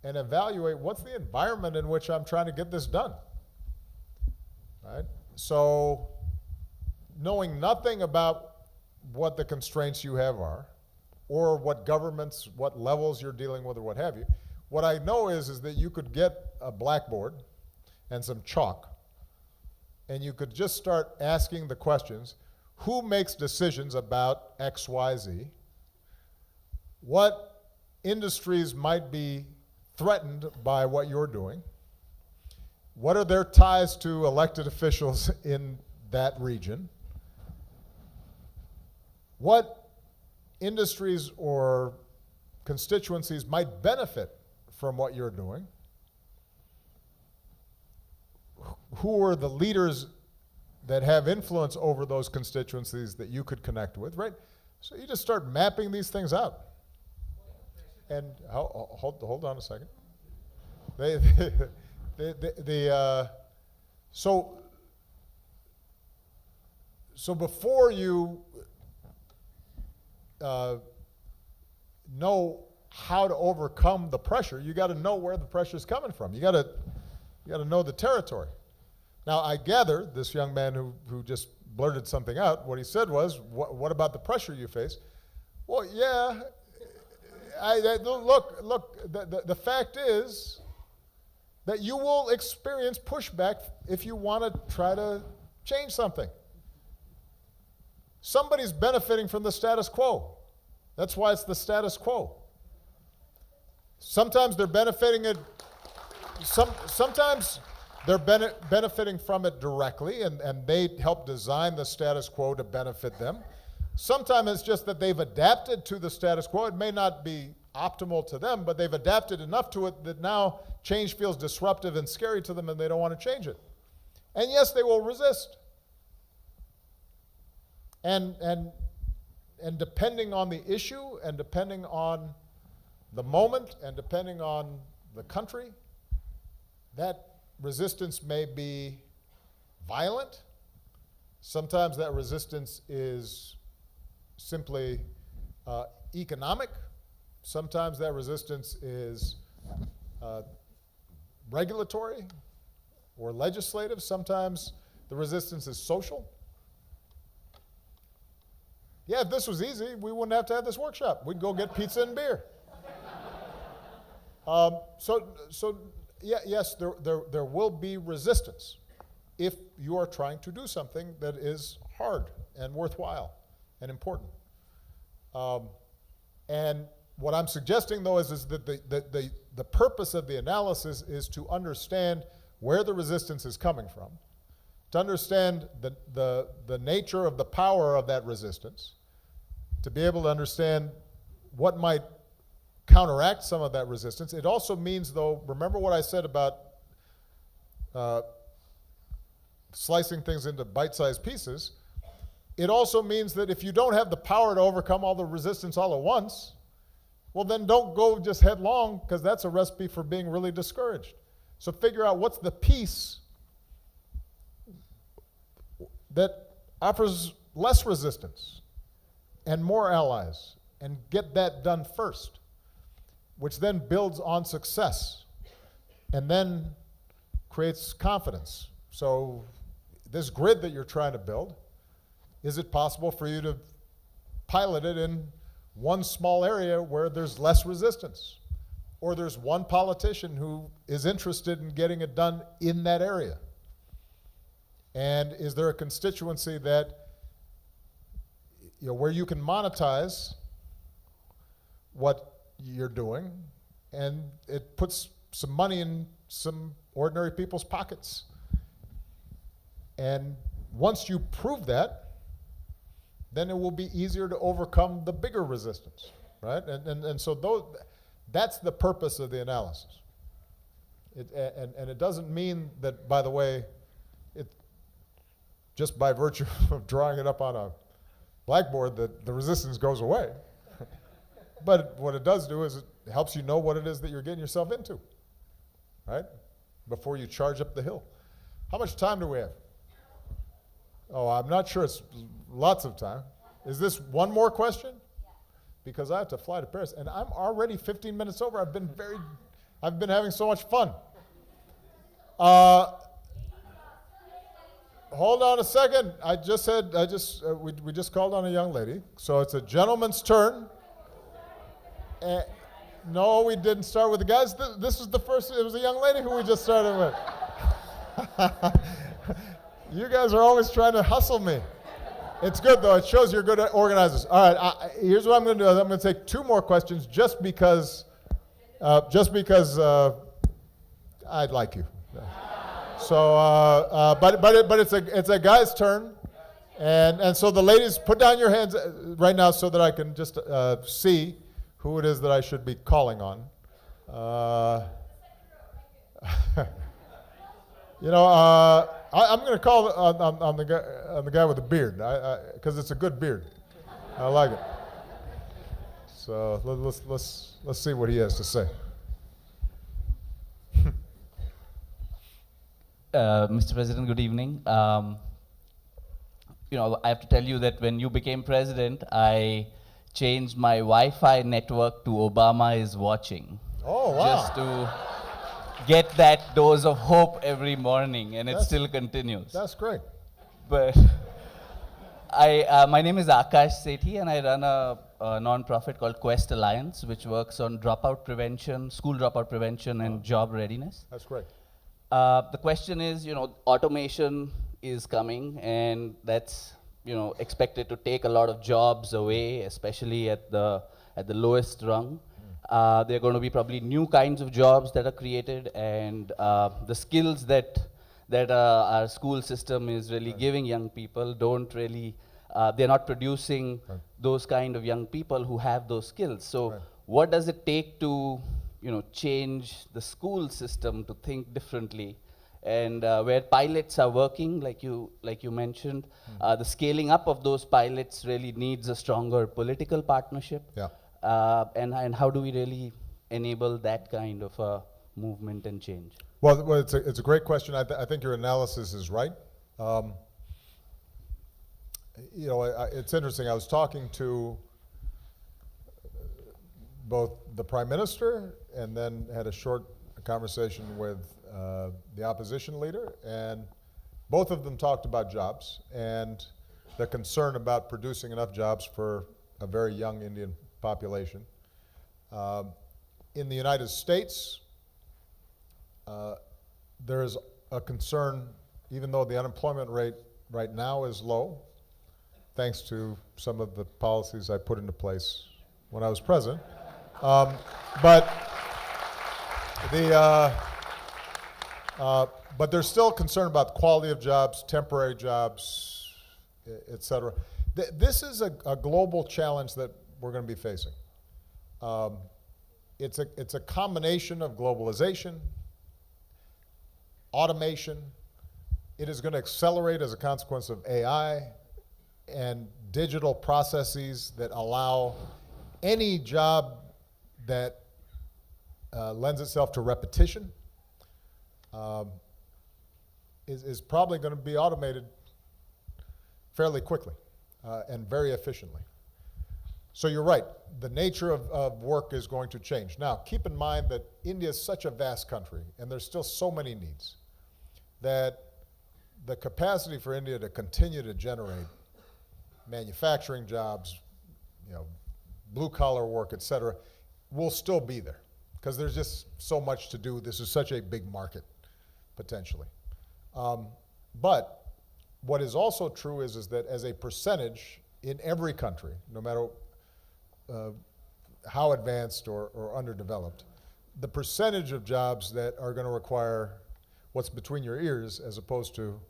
and evaluate what's the environment in which I'm trying to get this done, right? So knowing nothing about what the constraints you have are, or what governments, what levels you're dealing with, or what have you, what I know is that you could get a blackboard and some chalk, and you could just start asking the questions: who makes decisions about X, Y, Z? What industries might be threatened by what you're doing? What are their ties to elected officials in that region? What industries or constituencies might benefit from what you're doing? Who are the leaders that have influence over those constituencies that you could connect with, right? So you just start mapping these things out. And hold on a second. So before you know how to overcome the pressure, you got to know where the pressure is coming from. You got to know the territory. Now, I gather this young man who just blurted something out, what he said was, what about the pressure you face? Well, yeah. Look, the fact is that you will experience pushback if you want to try to change something. Somebody's benefiting from the status quo. That's why it's the status quo. Sometimes they're benefiting it, sometimes they're benefiting from it directly, and they help design the status quo to benefit them. Sometimes it's just that they've adapted to the status quo. It may not be optimal to them, but they've adapted enough to it that now change feels disruptive and scary to them, and they don't want to change it. And yes, they will resist. And depending on the issue, and depending on the moment, and depending on the country, that resistance may be violent. Sometimes that resistance is simply economic. Sometimes that resistance is regulatory or legislative. Sometimes the resistance is social. Yeah, if this was easy, we wouldn't have to have this workshop. We'd go get pizza and beer. Yes, there will be resistance if you are trying to do something that is hard and worthwhile and important. And what I'm suggesting, though, is that the purpose of the analysis is to understand where the resistance is coming from to understand the nature of the power of that resistance, to be able to understand what might counteract some of that resistance. It also means, though, remember what I said about slicing things into bite-sized pieces. It also means that if you don't have the power to overcome all the resistance all at once, well, then don't go just headlong, because that's a recipe for being really discouraged. So figure out what's the piece that offers less resistance and more allies, and get that done first, which then builds on success and then creates confidence. So this grid that you're trying to build, is it possible for you to pilot it in one small area where there's less resistance? Or there's one politician who is interested in getting it done in that area? And is there a constituency that, where you can monetize what you're doing, and it puts some money in some ordinary people's pockets? And once you prove that, then it will be easier to overcome the bigger resistance, right? And so that's the purpose of the analysis. And it doesn't mean that, by the way, just by virtue of drawing it up on a blackboard, that the resistance goes away. But what it does do is it helps you know what it is that you're getting yourself into, right? Before you charge up the hill. How much time do we have? Oh, I'm not sure. It's lots of time. Is this one more question? Because I have to fly to Paris, and I'm already 15 minutes over. I've been having so much fun. Hold on a second. We just called on a young lady, so it's a gentleman's turn. No, we didn't start with the guys. This was the first. It was a young lady who we just started with. You guys are always trying to hustle me. It's good, though. It shows you're good organizers. All right, here's what I'm going to do. I'm going to take 2 more questions just because I'd like you. So, but it's a guy's turn, and so the ladies, put down your hands right now so that I can just see who it is that I should be calling on. I'm going to call on the guy with the beard, because it's a good beard. I like it. So let's see what he has to say. Mr. President, good evening. I have to tell you that when you became president, I changed my Wi-Fi network to Obama is watching. Oh, wow. Just to get that dose of hope every morning, and it still continues. That's great. But my name is Akash Sethi, and I run a non-profit called Quest Alliance, which works on dropout prevention, school dropout prevention, and job readiness. That's great. The question is, automation is coming, and that's, expected to take a lot of jobs away, especially at the lowest rung. There are going to be probably new kinds of jobs that are created, and the skills that our school system is really giving young people don't really, they're not producing those kind of young people who have those skills. So what does it take to change the school system to think differently? And where pilots are working, like you mentioned, the scaling up of those pilots really needs a stronger political partnership. Yeah. And how do we really enable that kind of a movement and change? Well, it's a great question. I think your analysis is right. It's interesting. I was talking to both the Prime Minister and then had a short conversation with the opposition leader, and both of them talked about jobs and the concern about producing enough jobs for a very young Indian population. In the United States, there is a concern, even though the unemployment rate right now is low, thanks to some of the policies I put into place when I was president. But But they're still concerned about the quality of jobs, temporary jobs, et cetera. This is a global challenge that we're going to be facing. It's a combination of globalization, automation. It is going to accelerate as a consequence of AI and digital processes that allow any job that lends itself to repetition is probably going to be automated fairly quickly and very efficiently. So you're right, the nature of work is going to change. Now, keep in mind that India is such a vast country, and there's still so many needs, that the capacity for India to continue to generate manufacturing jobs, blue-collar work, et cetera, will still be there, because there's just so much to do. This is such a big market, potentially. But what is also true is that as a percentage in every country, no matter how advanced or underdeveloped, the percentage of jobs that are going to require what's between your ears as opposed to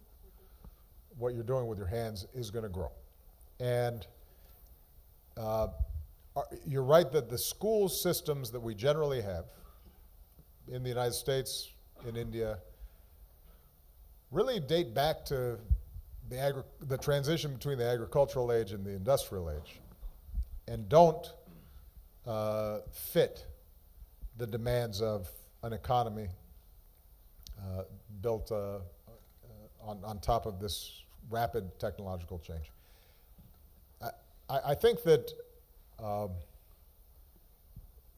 what you're doing with your hands is going to grow. And you're right that the school systems that we generally have in the United States, in India, really date back to the transition between the agricultural age and the industrial age, and don't fit the demands of an economy built on top of this rapid technological change. I think that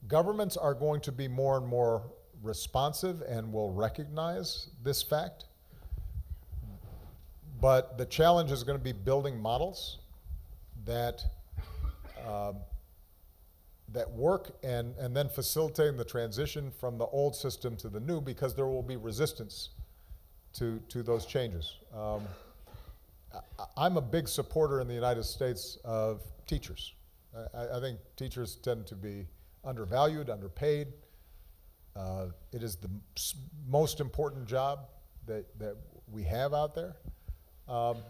governments are going to be more and more responsive and will recognize this fact. But the challenge is going to be building models that that work and then facilitating the transition from the old system to the new, because there will be resistance to those changes. I'm a big supporter in the United States of teachers. I think teachers tend to be undervalued, underpaid. It is the most important job that we have out there. I'm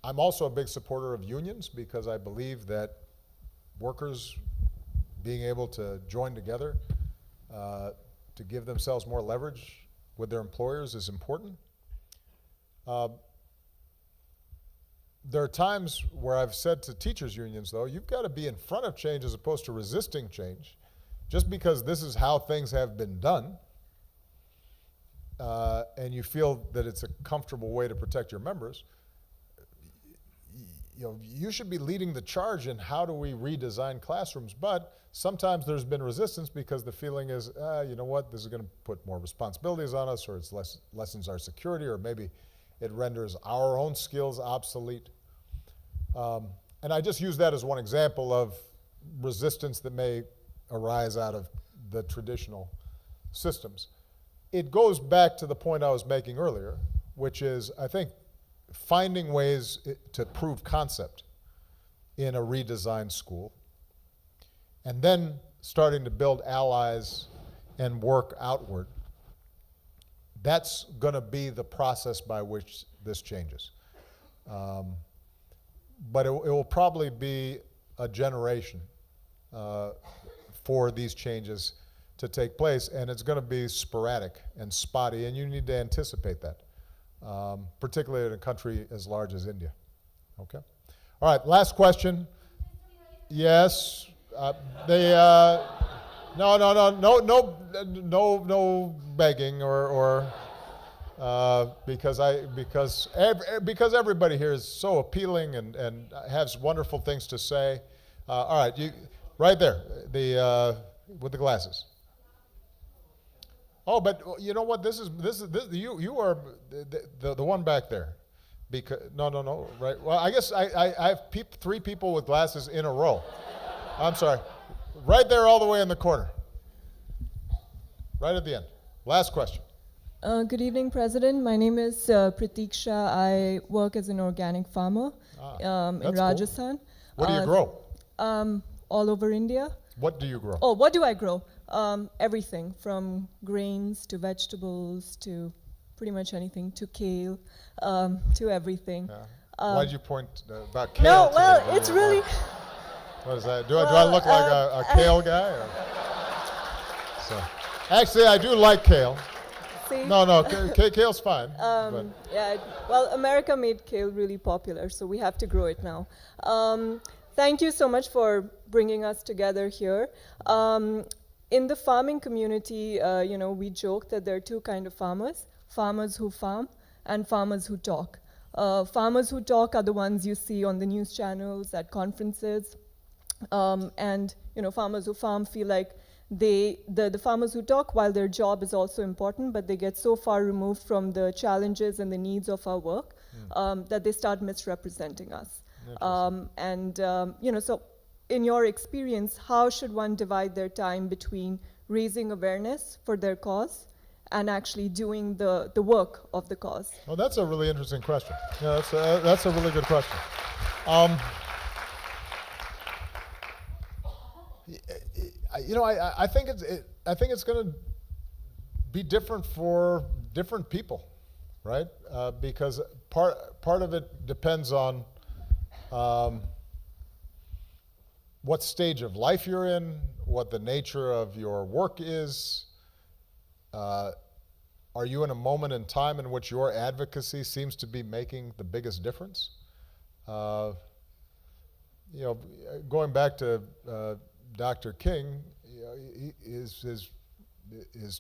also a big supporter of unions, because I believe that workers being able to join together to give themselves more leverage with their employers is important. There are times where I've said to teachers' unions, though, you've got to be in front of change as opposed to resisting change. Just because this is how things have been done, and you feel that it's a comfortable way to protect your members, you should be leading the charge in how do we redesign classrooms. But sometimes there's been resistance because the feeling is, you know what, this is going to put more responsibilities on us, or it lessens our security, or maybe it renders our own skills obsolete. And I just use that as one example of resistance that may arise out of the traditional systems. It goes back to the point I was making earlier, which is, I think, finding ways to prove concept in a redesigned school, and then starting to build allies and work outward. That's going to be the process by which this changes. But it will probably be a generation for these changes to take place, and it's going to be sporadic and spotty, and you need to anticipate that, particularly in a country as large as India. Okay? All right, last question. Yes, no begging because everybody here is so appealing and has wonderful things to say. All right, you right there, with the glasses. Oh, but you know what? This you are the one back there. Because no, right? Well, I guess I have three people with glasses in a row. I'm sorry, right there, all the way in the corner, right at the end. Last question. Good evening, President. My name is Pratiksha. I work as an organic farmer in Rajasthan. Cool. What do you grow? All over India. What do you grow? Oh, what do I grow? Everything from grains to vegetables to pretty much anything, to kale, to everything. Why'd you point about kale? No, to well, me? it's really. What is that? Do I look like a kale guy? Or? So, actually, I do like kale. See? No, kale's fine. But. Yeah, well, America made kale really popular, so we have to grow it now. Thank you so much for bringing us together here. In the farming community, we joke that there are two kinds of farmers: farmers who farm and farmers who talk. Farmers who talk are the ones you see on the news channels, at conferences, and farmers who farm feel like the farmers who talk, while their job is also important, but they get so far removed from the challenges and the needs of our work that they start misrepresenting us. So in your experience, how should one divide their time between raising awareness for their cause and actually doing the work of the cause? Well, that's a really interesting question. Yeah, that's a really good question. I think it's going to be different for different people, right? Because part of it depends on what stage of life you're in, what the nature of your work is. Are you in a moment in time in which your advocacy seems to be making the biggest difference? Going back to Dr. King, his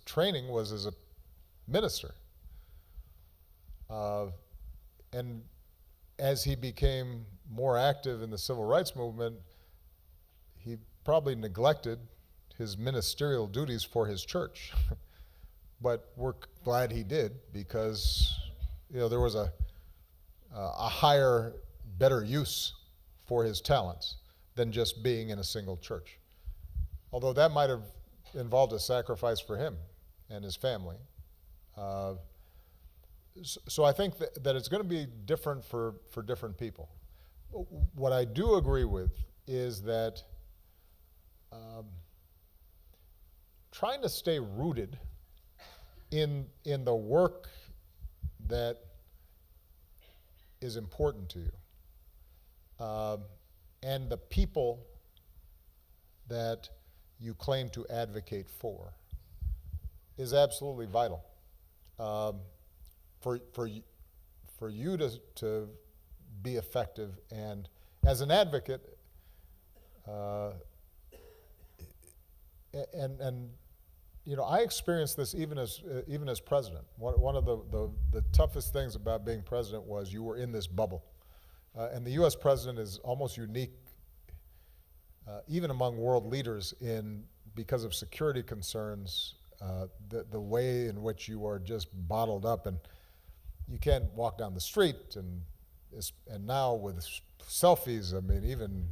training was as a minister. And as he became more active in the civil rights movement, he probably neglected his ministerial duties for his church. But we're glad he did, because there was a higher, better use for his talents than just being in a single church. Although that might have involved a sacrifice for him and his family. So I think that it's going to be different for different people. What I do agree with is that trying to stay rooted in the work that is important to you, and the people that you claim to advocate for, is absolutely vital. For you to be effective, and as an advocate, I experienced this even as president. One of the toughest things about being president was you were in this bubble, and the U.S. president is almost unique, even among world leaders, because of security concerns, the way in which you are just bottled up, and you can't walk down the street, and now with selfies, I mean, even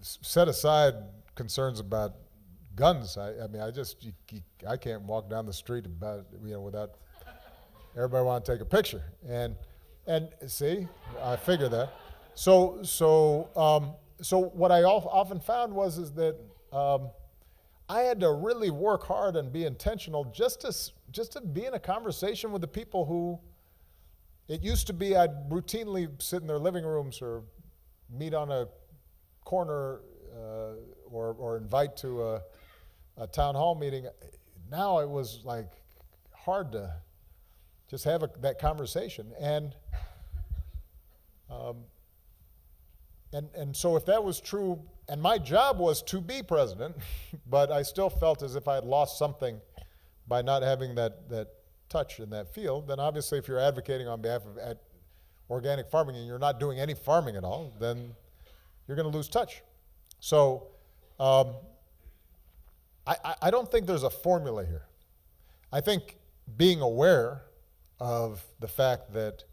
set aside concerns about guns. I can't walk down the street without everybody want to take a picture, and see, I figured that. So what I often found is that I had to really work hard and be intentional just to be in a conversation with the people who, it used to be I'd routinely sit in their living rooms or meet on a corner or invite to a town hall meeting. Now it was like hard to just have that conversation. And so if that was true, and my job was to be president, but I still felt as if I had lost something by not having that touch in that field, then obviously if you're advocating on behalf of organic farming and you're not doing any farming at all, then you're going to lose touch. So I don't think there's a formula here. I think being aware of the fact that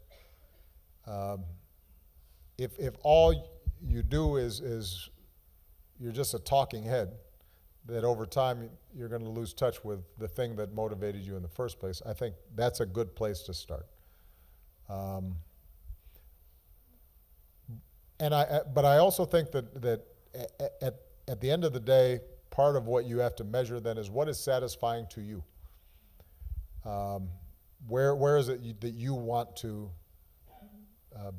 if all you do is you're just a talking head, that over time you're going to lose touch with the thing that motivated you in the first place. I think that's a good place to start. But I also think that at the end of the day, part of what you have to measure then is what is satisfying to you. Where is it that you want to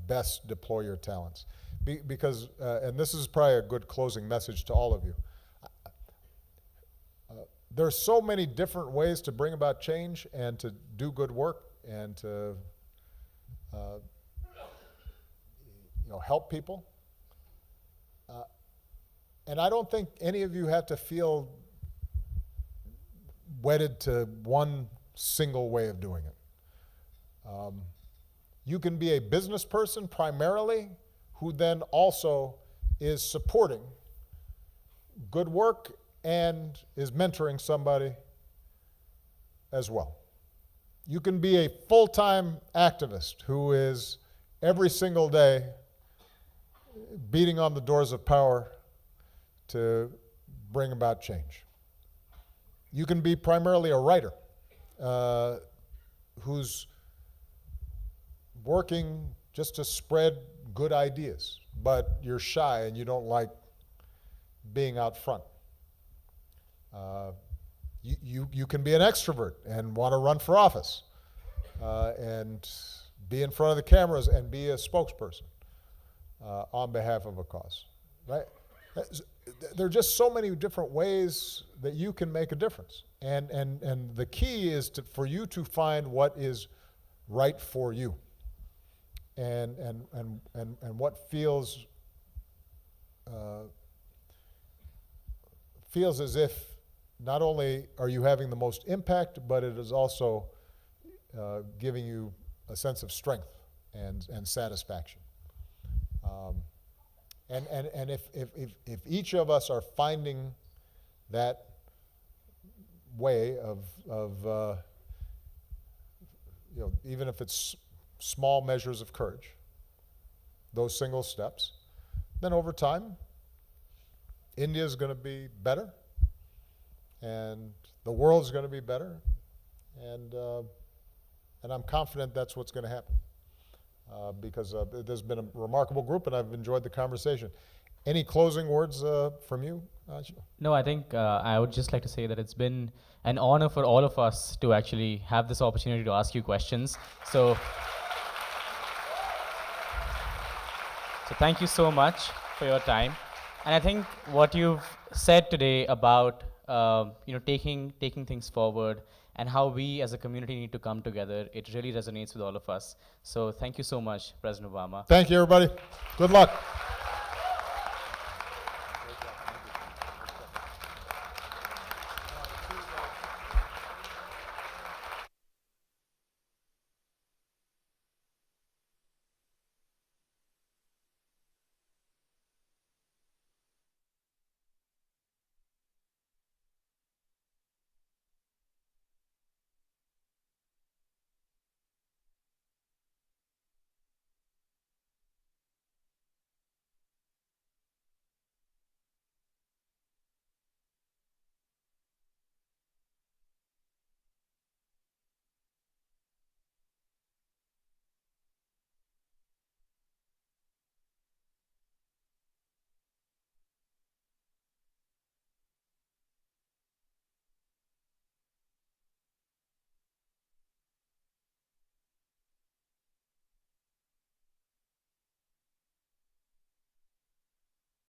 best deploy your talents? Because, and this is probably a good closing message to all of you. There's so many different ways to bring about change and to do good work and to help people. And I don't think any of you have to feel wedded to one single way of doing it. You can be a business person primarily who then also is supporting good work and is mentoring somebody as well. You can be a full-time activist who is every single day beating on the doors of power to bring about change. You can be primarily a writer who's working just to spread good ideas, but you're shy and you don't like being out front. You can be an extrovert and want to run for office and be in front of the cameras and be a spokesperson on behalf of a cause, right? There are just so many different ways that you can make a difference. And the key is for you to find what is right for you and what feels as if not only are you having the most impact, but it is also giving you a sense of strength and satisfaction. And if each of us are finding that way of even if it's small measures of courage, those single steps, then over time, India is going to be better, and the world's going to be better, and I'm confident that's what's going to happen. Because there's been a remarkable group, and I've enjoyed the conversation. Any closing words from you, Anshu? No, I think I would just like to say that it's been an honor for all of us to actually have this opportunity to ask you questions. So thank you so much for your time. And I think what you've said today about taking things forward and how we as a community need to come together, it really resonates with all of us. So thank you so much, President Obama. Thank you, everybody. Good luck.